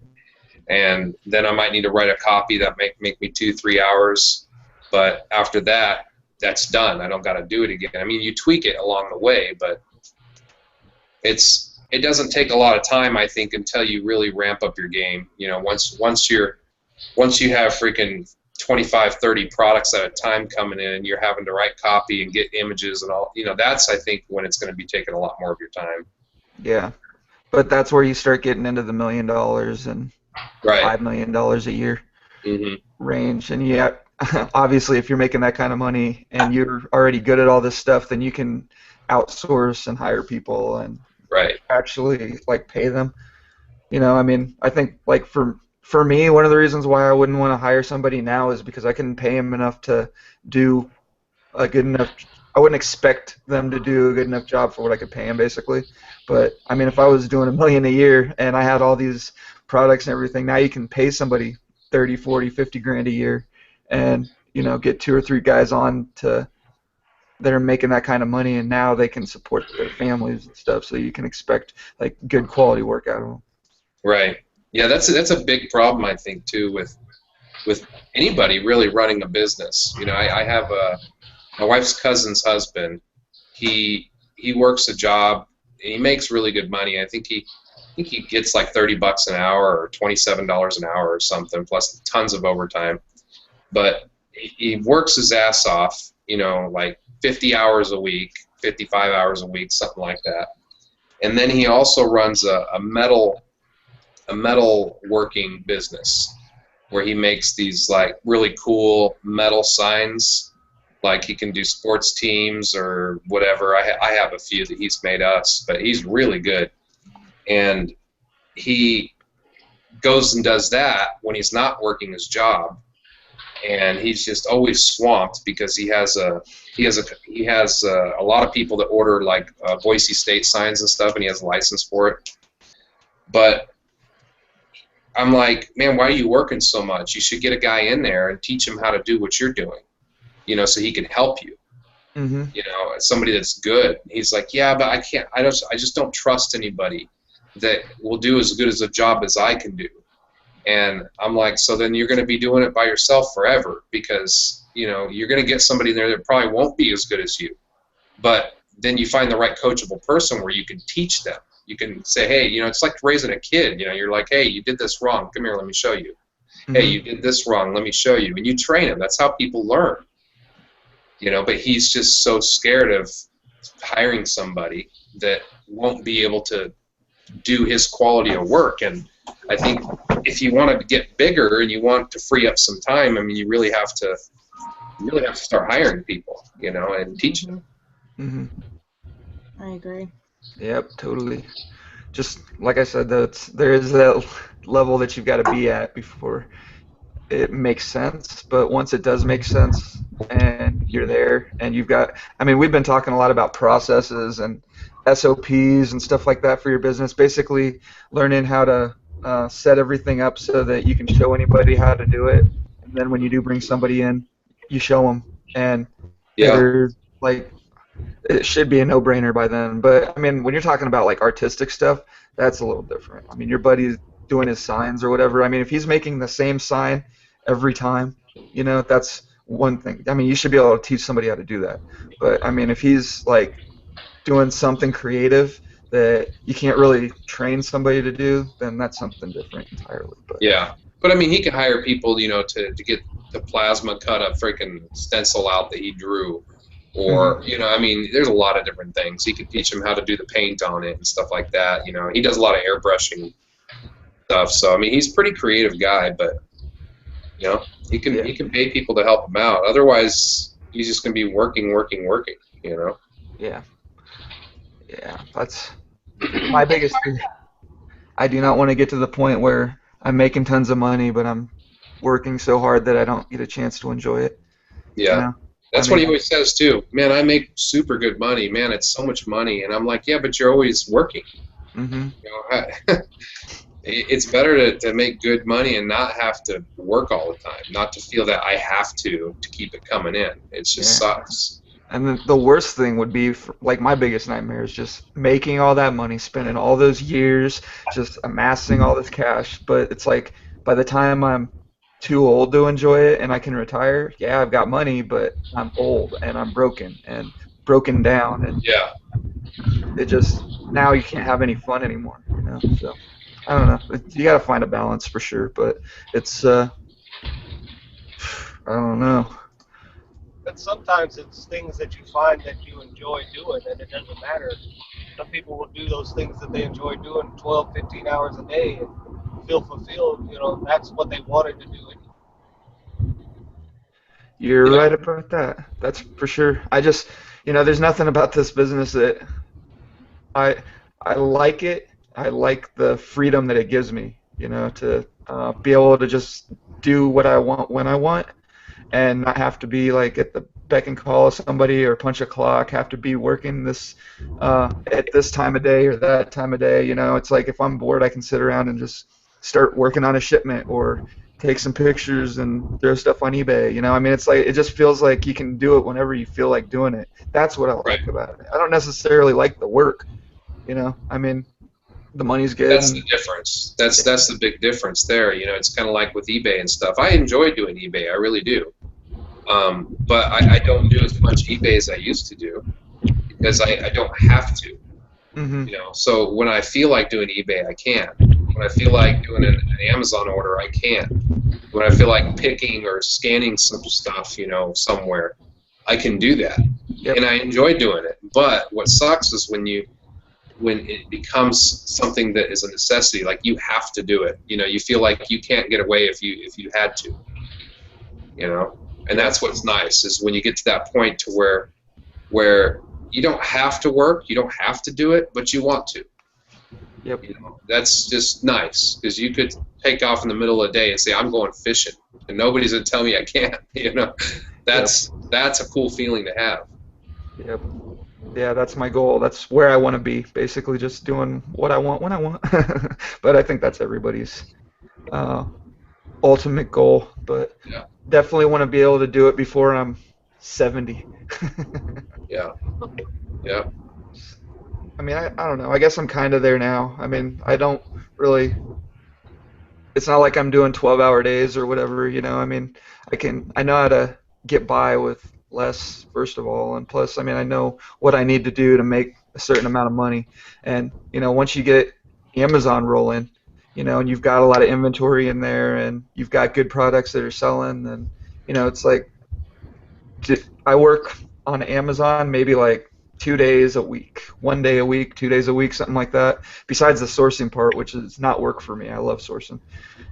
And then I might need to write a copy that make me 2-3 hours, but after that, that's done. I don't got to do it again. I mean, you tweak it along the way, but it doesn't take a lot of time, I think, until you really ramp up your game. You know, once you have freaking 25, 30 products at a time coming in, and you're having to write copy and get images and all, you know, that's, I think, when it's going to be taking a lot more of your time. Yeah, but that's where you start getting into the $1 million and $5 million a year range. And yeah, obviously, if you're making that kind of money and you're already good at all this stuff, then you can outsource and hire people and actually like pay them. You know, I mean, I think like for me, one of the reasons why I wouldn't want to hire somebody now is because I couldn't pay them enough to do a good enough. I wouldn't expect them to do a good enough job for what I could pay them, basically. But I mean, if I was doing $1 million a year and I had all these products and everything, now you can pay somebody 30, 40, 50 grand a year, and you know, get 2 or 3 guys on that are making that kind of money, and now they can support their families and stuff. So you can expect like good quality work out of them. Right. Yeah, that's a big problem, I think, too, with anybody really running a business. You know, I have my wife's cousin's husband. He works a job and he makes really good money. I think he gets like $30 an hour or $27 an hour or something, plus tons of overtime. But he works his ass off, you know, like 50 hours a week, 55 hours a week, something like that. And then he also runs a metal working business where he makes these like really cool metal signs, like he can do sports teams or whatever. I have a few that he's made us, but he's really good. and he goes and does that when he's not working his job, and he's just always swamped because he has a lot of people that order like Boise State signs and stuff, and he has a license for it. But I'm like, man, why are you working so much? You should get a guy in there and teach him how to do what you're doing, so he can help you. Mm-hmm. Somebody that's good. He's like, yeah, but I can't. I just don't trust anybody that will do as good as a job as I can do. And I'm like, so then you're going to be doing it by yourself forever, because you're going to get somebody there that probably won't be as good as you. But then you find the right coachable person where you can teach them. You can say, hey, it's like raising a kid. You're like, hey, you did this wrong. Come here, let me show you. Mm-hmm. Hey, you did this wrong. Let me show you. And you train him. That's how people learn. But he's just so scared of hiring somebody that won't be able to do his quality of work. And I think if you want to get bigger and you want to free up some time, I mean, you really have to start hiring people, and teach them. Mm-hmm. I agree. Yep, totally. Just like I said, there is that level that you've got to be at before it makes sense. But once it does make sense and you're there and you've got, I mean, we've been talking a lot about processes and SOPs and stuff like that for your business, basically learning how to set everything up so that you can show anybody how to do it. And then when you do bring somebody in, you show them. And they're like, it should be a no-brainer by then. But I mean, when you're talking about like artistic stuff, that's a little different. I mean, your buddy's doing his signs or whatever. I mean, if he's making the same sign every time, that's one thing. I mean, you should be able to teach somebody how to do that. But I mean, if he's like doing something creative that you can't really train somebody to do, then that's something different entirely. But but I mean, he could hire people, to get the plasma cut a freaking stencil out that he drew. Or, I mean, there's a lot of different things. He could teach him how to do the paint on it and stuff like that. He does a lot of airbrushing stuff. So, I mean, he's a pretty creative guy, but, he can pay people to help him out. Otherwise, he's just going to be working. Yeah. Yeah, that's my biggest thing. I do not want to get to the point where I'm making tons of money, but I'm working so hard that I don't get a chance to enjoy it. Yeah. That's what he always says too. Man, I make super good money. Man, it's so much money. And I'm like, yeah, but you're always working. Mm-hmm. It's better to make good money and not have to work all the time, not to feel that I have to keep it coming in. It just sucks. And then the worst thing would be, like, my biggest nightmare is just making all that money, spending all those years, just amassing all this cash. But it's like, by the time I'm too old to enjoy it and I can retire, yeah, I've got money, but I'm old and I'm broken down, and it just, now you can't have any fun anymore, so I don't know, you gotta find a balance for sure, but it's I don't know. But sometimes it's things that you find that you enjoy doing, and it doesn't matter. Some people will do those things that they enjoy doing 12, 15 hours a day and feel fulfilled. That's what they wanted to do. You're right about that. That's for sure. I just, there's nothing about this business that I like it. I like the freedom that it gives me, to be able to just do what I want when I want, and not have to be like at the beck and call of somebody or punch a clock, have to be working this at this time of day or that time of day. It's like if I'm bored, I can sit around and just start working on a shipment or take some pictures and throw stuff on eBay. I mean, it's like, it just feels like you can do it whenever you feel like doing it. That's what I like about it. I don't necessarily like the work. I mean, the money's good. That's the difference. That's the big difference there. It's kind of like with eBay and stuff. I enjoy doing eBay, I really do. But I don't do as much eBay as I used to do because I don't have to. Mm-hmm. So when I feel like doing eBay, I can. When I feel like doing an Amazon order, I can. When I feel like picking or scanning some stuff, somewhere, I can do that. Yep. And I enjoy doing it. But what sucks is when it becomes something that is a necessity, like you have to do it. You feel like you can't get away if you had to. And that's what's nice, is when you get to that point to where you don't have to work, you don't have to do it, but you want to. Yep. You know, that's just nice because you could take off in the middle of the day and say, I'm going fishing, and nobody's gonna tell me I can't. You know, that's a cool feeling to have. Yep. Yeah, that's my goal. That's where I want to be. Basically, just doing what I want when I want. But I think that's everybody's uh, ultimate goal. But Yeah. definitely want to be able to do it before I'm 70. Yeah. Yeah. I mean, I don't know. I guess I'm kind of there now. I mean, I don't really. It's not like I'm doing 12-hour days or whatever, you know. I mean, I know how to get by with less, first of all, and plus, I mean, I know what I need to do to make a certain amount of money. And, you know, once you get Amazon rolling, you know, and you've got a lot of inventory in there and you've got good products that are selling, and, you know, it's like I work on Amazon maybe like 2 days a week, 1 day a week, 2 days a week, something like that. Besides the sourcing part, which is not work for me. I love sourcing.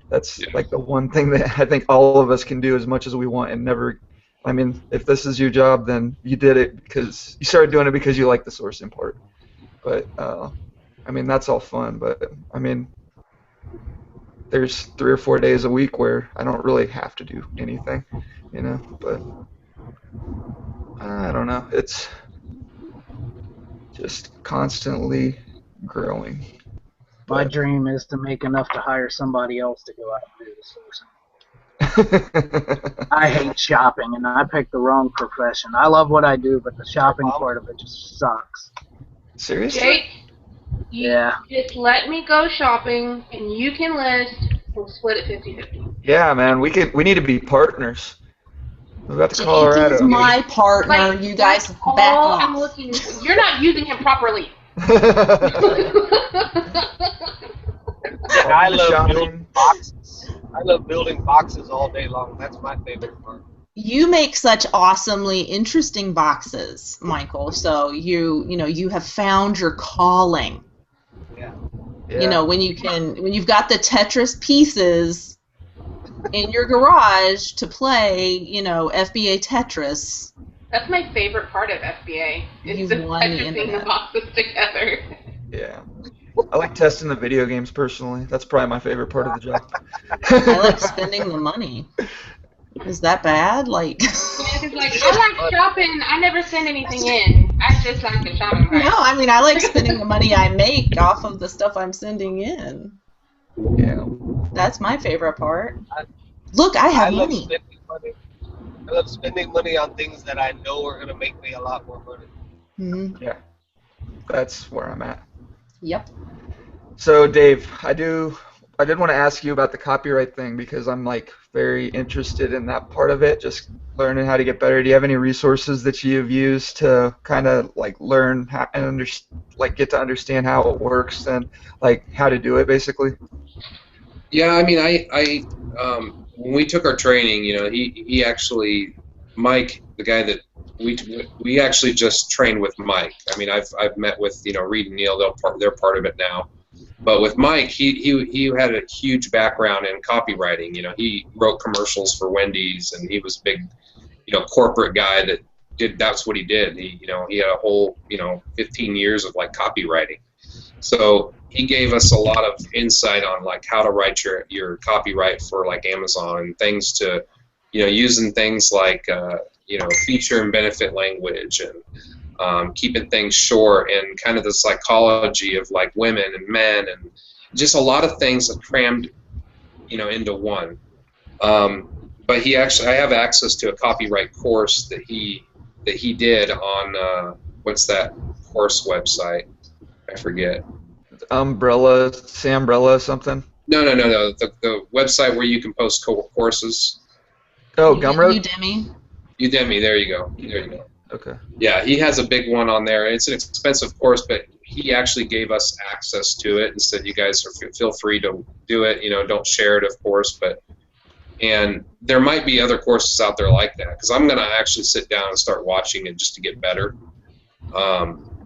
That's Yeah. like the one thing that I think all of us can do as much as we want and never. I mean, if this is your job, then you did it because you started doing it because you like the sourcing part. But I mean, that's all fun. But I mean, there's 3 or 4 days a week where I don't really have to do anything, you know. But I don't know. It's just constantly growing. My But dream is to make enough to hire somebody else to go out and do the sourcing. I hate shopping, and I picked the wrong profession. I love what I do, but the shopping part of it just sucks. Seriously? Jake, you Yeah. just let me go shopping, and you can list. We'll split it 50-50. Yeah, man. We need to be partners. We're about to Jake Colorado. is my partner. Like, You guys that's back all off. I'm looking. You're not using him properly. I love Shopping. building boxes. I love building boxes all day long. That's my favorite part. You make such awesomely interesting boxes, Michael. So you have found your calling. Yeah. You know, when you've got the Tetris pieces in your garage to play, you know, FBA Tetris. That's my favorite part of FBA. Is You've just won the Tetrising the internet. boxes together. Yeah. I like testing the video games personally. That's probably my favorite part of the job. I like spending the money. Is that bad? Like, Yeah, 'cause, like, I like shopping. I never send anything in. I just like the shopping price. no, I mean, I like spending the money I make off of the stuff I'm sending in. Yeah. That's my favorite part. Look, I I have love money. spending money. I love spending money on things that I know are going to make me a lot more money. Mm-hmm. Yeah. That's where I'm at. Yep. So Dave, I did want to ask you about the copyright thing because I'm like very interested in that part of it, just learning how to get better. Do you have any resources that you've used to kind of like learn how and get to understand how it works and like how to do it basically? Yeah, I mean, I when we took our training, you know, he actually, Mike, the guy that we actually just trained with Mike. I mean, I've met with, you know, Reed and Neil, they're part of it now. But with Mike, he had a huge background in copywriting. You know, he wrote commercials for Wendy's, and he was a big, you know, corporate guy that's what he did. He had a whole, 15 years of like copywriting. So he gave us a lot of insight on like how to write your copyright for like Amazon and things to, using things like feature and benefit language and keeping things short and kind of the psychology of like women and men and just a lot of things that crammed into one. But I have access to a copyright course that he did on what's that course website? I forget. Sambrella something? No. The website where you can post courses. Oh, Gumroad? Udemy. There you go. Okay. Yeah, he has a big one on there. It's an expensive course, but he actually gave us access to it and said, "You guys feel free to do it. Don't share it, of course, and there might be other courses out there like that because I'm going to actually sit down and start watching it just to get better.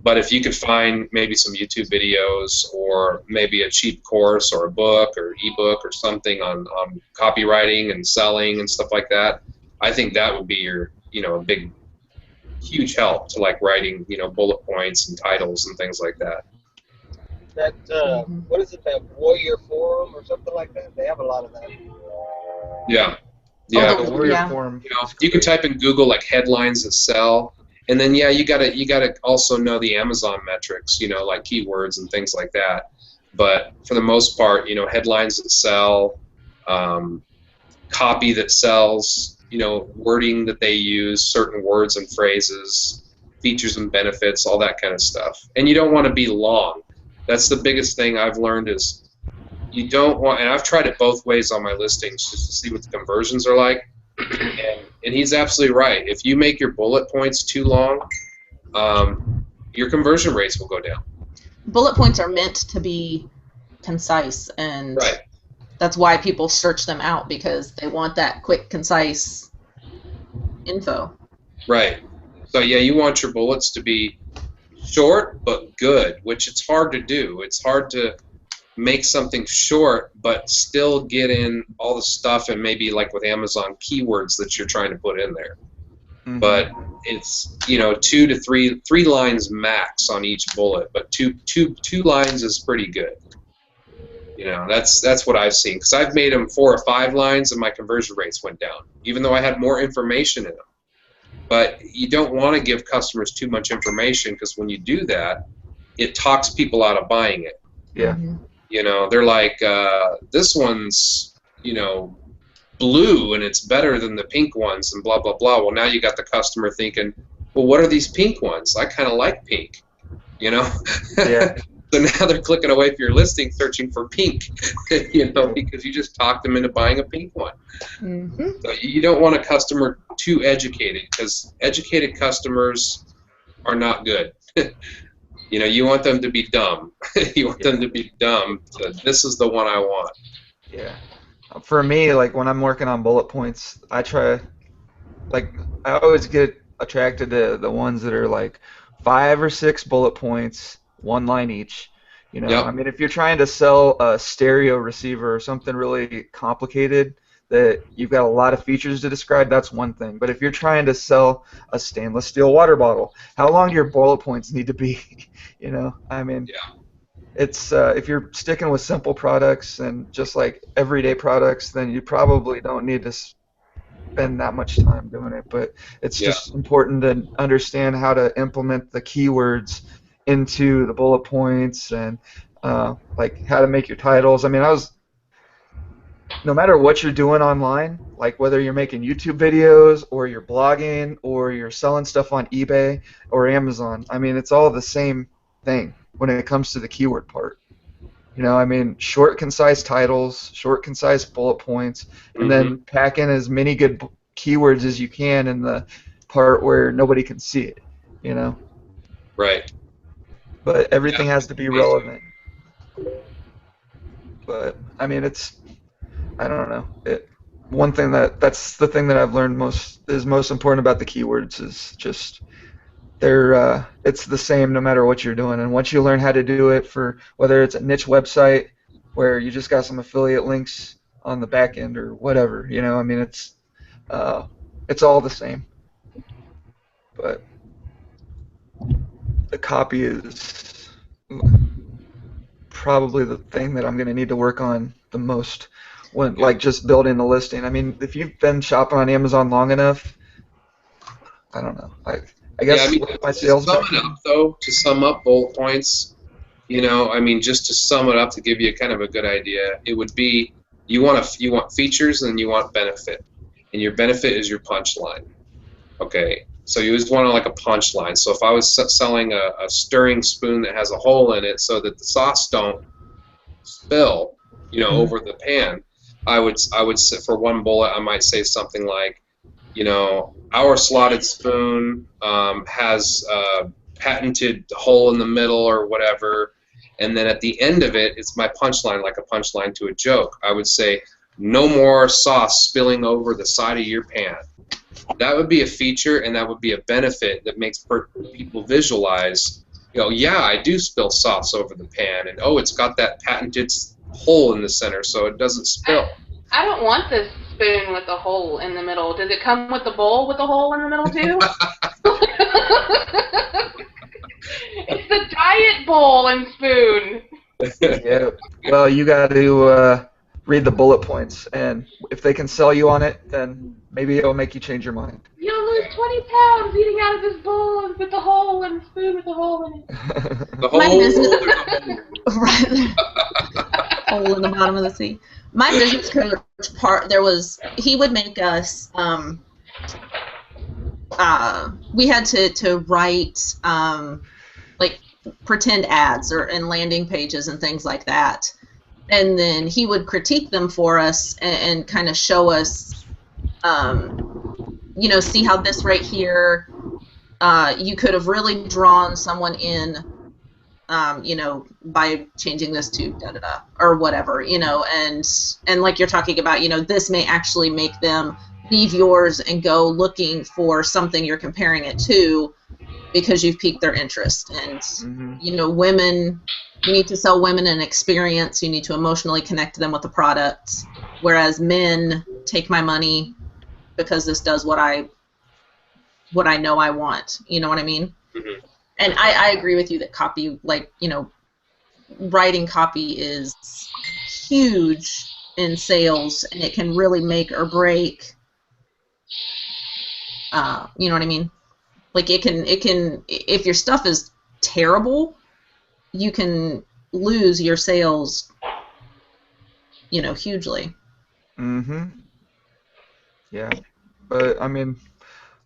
But if you could find maybe some YouTube videos or maybe a cheap course or a book or ebook or something on copywriting and selling and stuff like that, I think that would be your, a big, huge help to like writing, bullet points and titles and things like that. That what is it? That Warrior Forum or something like that. They have a lot of that. Yeah. Oh, Yeah. The Warrior yeah. Forum. You know, is you can great. type in Google like headlines that sell, and then you gotta also know the Amazon metrics, like keywords and things like that. But for the most part, headlines that sell, copy that sells, wording that they use, certain words and phrases, features and benefits, all that kind of stuff. And you don't want to be long. That's the biggest thing I've learned is you don't want, and I've tried it both ways on my listings just to see what the conversions are like. And he's absolutely right. If you make your bullet points too long, your conversion rates will go down. Bullet points are meant to be concise, and Right. that's why people search them out, because they want that quick, concise info. Right. So yeah, you want your bullets to be short but good, which it's hard to do. It's hard to make something short but still get in all the stuff and maybe like with Amazon keywords that you're trying to put in there. Mhm. But it's 2 to 3 lines max on each bullet, but two lines is pretty good. That's what I've seen, because I've made them 4 or 5 lines and my conversion rates went down, even though I had more information in them. But you don't want to give customers too much information, because when you do that, it talks people out of buying it. Yeah. Mm-hmm. They're like, this one's, blue and it's better than the pink ones and blah, blah, blah. Well, now you got the customer thinking, well, what are these pink ones? I kind of like pink, Yeah. So now they're clicking away from your listing searching for pink, because you just talked them into buying a pink one. Mm-hmm. So you don't want a customer too educated, because educated customers are not good. You want them to be dumb. You want them to be dumb. So this is the one I want. Yeah. For me, like when I'm working on bullet points, I always get attracted to the ones that are like 5 or 6 bullet points, 1 line each. Yep. I mean, if you're trying to sell a stereo receiver or something really complicated that you've got a lot of features to describe, that's one thing. But if you're trying to sell a stainless steel water bottle, how long do your bullet points need to be? I mean, Yeah. it's if you're sticking with simple products and just like everyday products, then you probably don't need to spend that much time doing it. But it's just important to understand how to implement the keywords into the bullet points, and like how to make your titles. I mean, no matter what you're doing online, like whether you're making YouTube videos or you're blogging or you're selling stuff on eBay or Amazon, I mean, it's all the same thing when it comes to the keyword part. I mean, short, concise titles, short, concise bullet points, and then pack in as many good keywords as you can in the part where nobody can see it, Right. But everything has to be relevant. But, I mean, I don't know. One thing that's the thing that I've learned most important about the keywords is just it's the same no matter what you're doing. And once you learn how to do it for whether it's a niche website where you just got some affiliate links on the back end or whatever, I mean, it's all the same. But the copy is probably the thing that I'm going to need to work on the most when like just building the listing. I mean, if you've been shopping on Amazon long enough, I don't know. I guess I mean, my sales to sum up bullet points, I mean, just to sum it up to give you kind of a good idea, it would be you want features and you want benefit, and your benefit is your punchline. Okay, so you just want like a punchline. So if I was selling a stirring spoon that has a hole in it so that the sauce don't spill, over the pan, I would for one bullet I might say something like, our slotted spoon has a patented hole in the middle or whatever, and then at the end of it, it's my punchline, like a punchline to a joke. I would say, no more sauce spilling over the side of your pan. That would be a feature, and that would be a benefit that makes people visualize, yeah, I do spill sauce over the pan, and oh, it's got that patented hole in the center so it doesn't spill. I don't want this spoon with a hole in the middle. Does it come with the bowl with a hole in the middle too? It's the diet bowl and spoon. Yeah. Well, you got to read the bullet points, and if they can sell you on it, then maybe it'll make you change your mind. You'll lose 20 pounds eating out of this bowl with the hole and spoon with the hole in it. The My whole business- there's a hole. Right. Hole in the bottom of the sea. My business coach he would make us we had to write like pretend ads and landing pages and things like that, and then he would critique them for us and kind of show us see how this right here you could have really drawn someone in by changing this to da-da-da or whatever, and like you're talking about, this may actually make them leave yours and go looking for something you're comparing it to because you've piqued their interest. And, women, you need to sell women an experience. You need to emotionally connect them with the product, whereas men take my money because this does what I know I want. You know what I mean? Mm-hmm. And I agree with you that copy, writing copy is huge in sales, and it can really make or break. You know what I mean? Like it can, if your stuff is terrible, you can lose your sales, hugely. Mm-hmm. Yeah. But, I mean,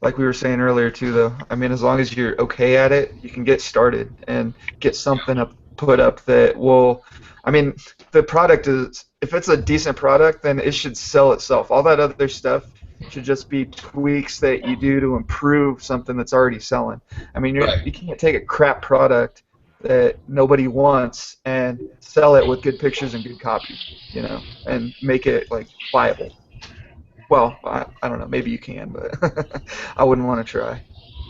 like we were saying earlier too, though, I mean, as long as you're okay at it, you can get started and get something put up that will, I mean, the product is, if it's a decent product, then it should sell itself. All that other stuff should just be tweaks that you do to improve something that's already selling. I mean, you can't take a crap product that nobody wants and sell it with good pictures and good copy, and make it like viable. Well, I don't know. Maybe you can, but I wouldn't want to try.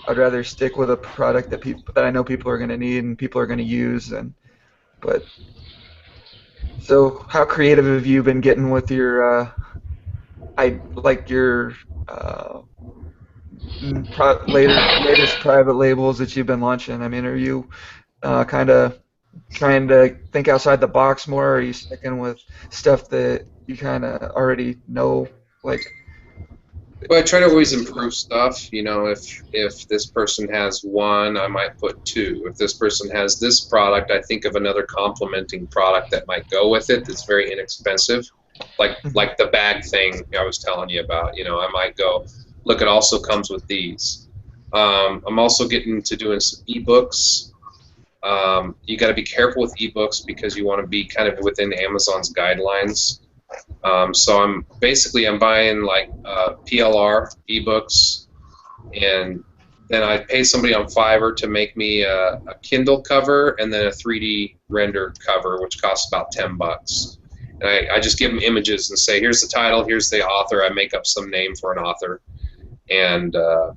I'd rather stick with a product that I know people are going to need and people are going to use. So, how creative have you been getting with your latest private labels that you've been launching? I mean, are you kind of trying to think outside the box more, or are you sticking with stuff that you kind of already know, like? Well, I try to always improve stuff. If this person has one, I might put two. If this person has this product, I think of another complementing product that might go with it that's very inexpensive, like the bag thing I was telling you about. I might go, look, it also comes with these. I'm also getting to doing some ebooks. You got to be careful with ebooks because you want to be kind of within Amazon's guidelines. So I'm buying like PLR ebooks, and then I pay somebody on Fiverr to make me a Kindle cover and then a 3D rendered cover, which costs about $10. And I just give them images and say, here's the title, here's the author. I make up some name for an author, and I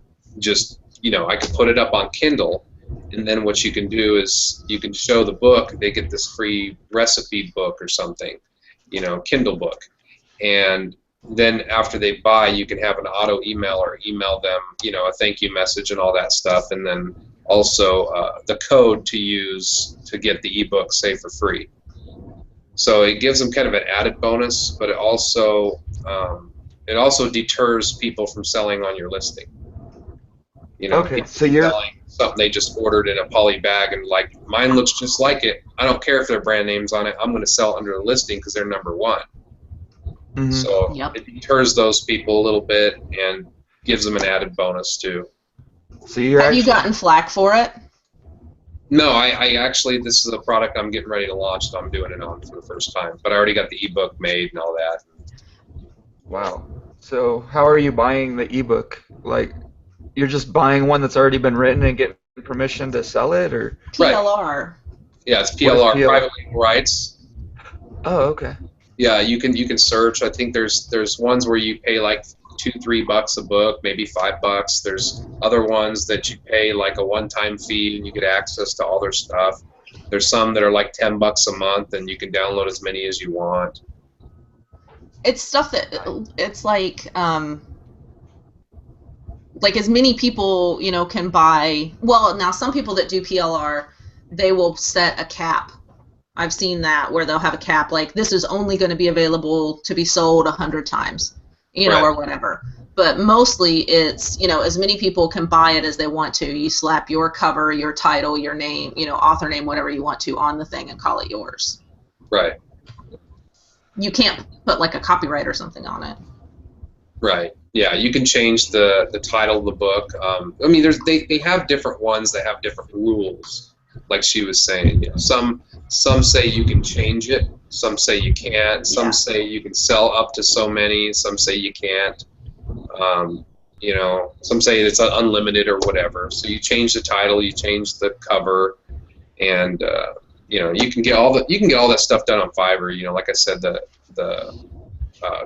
can put it up on Kindle. And then what you can do is you can show the book. They get this free recipe book or something, Kindle book. And then after they buy, you can have an auto email or email them, a thank you message and all that stuff. And then also the code to use to get the ebook, say, for free. So it gives them kind of an added bonus, but it also deters people from selling on your listing. Okay, so you're selling something they just ordered in a poly bag and like, mine looks just like it. I don't care if their brand name's on it. I'm going to sell it under the listing because they're number one. Mm-hmm. So it deters those people a little bit and gives them an added bonus too. So have you gotten flack for it? No, I actually, this is a product I'm getting ready to launch, so I'm doing it on for the first time. But I already got the ebook made and all that. Wow. So how are you buying the ebook? Like, you're just buying one that's already been written and getting permission to sell it, or? PLR. Right. Yeah, it's PLR, private label rights. Oh, okay. Yeah, you can search. I think there's ones where you pay like $2-3 a book, maybe $5. There's other ones that you pay like a one-time fee and you get access to all their stuff. There's some that are like $10 a month and you can download as many as you want. It's stuff that it's like as many people can buy. Well, now some people that do PLR, they will set a cap I've seen that where they'll have a cap like this is only going to be available to be sold 100 times, Right. or whatever. But mostly it's, as many people can buy it as they want to. You slap your cover, your title, your name, author name, whatever you want to on the thing and call it yours. Right. You can't put like a copyright or something on it. Right. Yeah, you can change the title of the book. I mean, they have different ones that have different rules. Like she was saying, some say you can change it, some say you can't, some say you can sell up to so many, some say you can't. Some say it's unlimited or whatever. So you change the title, you change the cover, and you can get all that stuff done on Fiverr. Like I said, the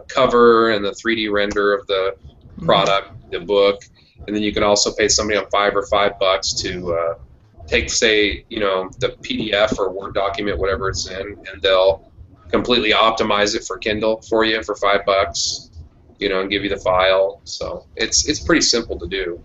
cover and the 3D render of the product, the book, and then you can also pay somebody on Fiverr $5 to take, say, the PDF or Word document, whatever it's in, and they'll completely optimize it for Kindle for you for $5, and give you the file. So it's pretty simple to do.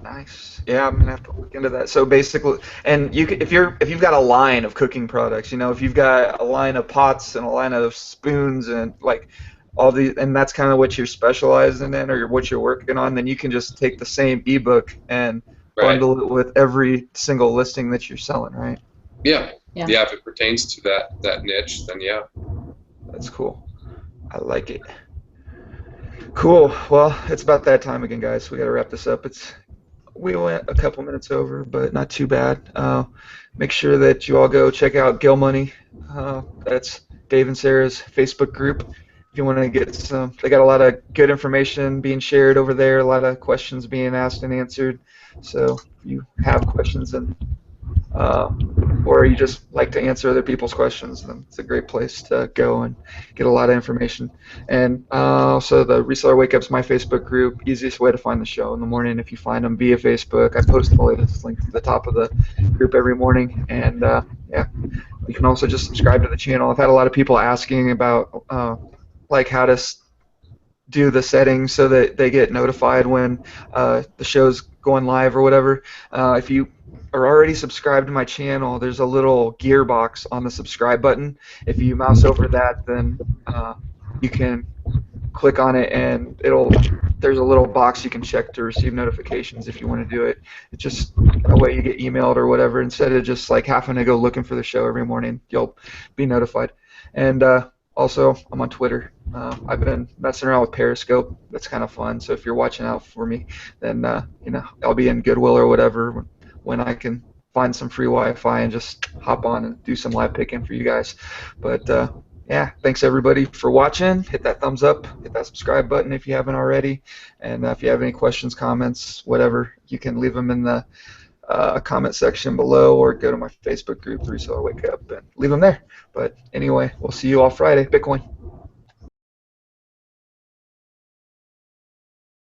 Nice. Yeah, I'm gonna have to look into that. So basically, and if you've got a line of cooking products, if you've got a line of pots and a line of spoons and like all these, and that's kind of what you're specializing in or what you're working on, then you can just take the same ebook and bundle it with every single listing that you're selling, right? Yeah. If it pertains to that niche, then yeah. That's cool. I like it. Cool. Well, it's about that time again, guys. We got to wrap this up. We went a couple minutes over, but not too bad. Make sure that you all go check out Gill Money. That's Dave and Sarah's Facebook group. If you want to get they got a lot of good information being shared over there, a lot of questions being asked and answered. So if you have questions or you just like to answer other people's questions, then it's a great place to go and get a lot of information. And also the Reseller Wakeup's my Facebook group, easiest way to find the show in the morning if you find them via Facebook. I post the latest link to the top of the group every morning. And you can also just subscribe to the channel. I've had a lot of people asking about like how to do the settings so that they get notified when the show's going live or whatever. If you are already subscribed to my channel, there's a little gearbox on the subscribe button. If you mouse over that, then you can click on it and there's a little box you can check to receive notifications if you want to do it. It's just a way you get emailed or whatever. Instead of just like having to go looking for the show every morning, you'll be notified. And also, I'm on Twitter. I've been messing around with Periscope. That's kind of fun. So if you're watching out for me, then I'll be in Goodwill or whatever when I can find some free Wi-Fi and just hop on and do some live picking for you guys. But yeah, thanks everybody for watching. Hit that thumbs up, hit that subscribe button if you haven't already. And if you have any questions, comments, whatever, you can leave them in the comment section below or go to my Facebook group, Reseller Wakeup, and leave them there. But anyway, we'll see you all Friday. Bitcoin.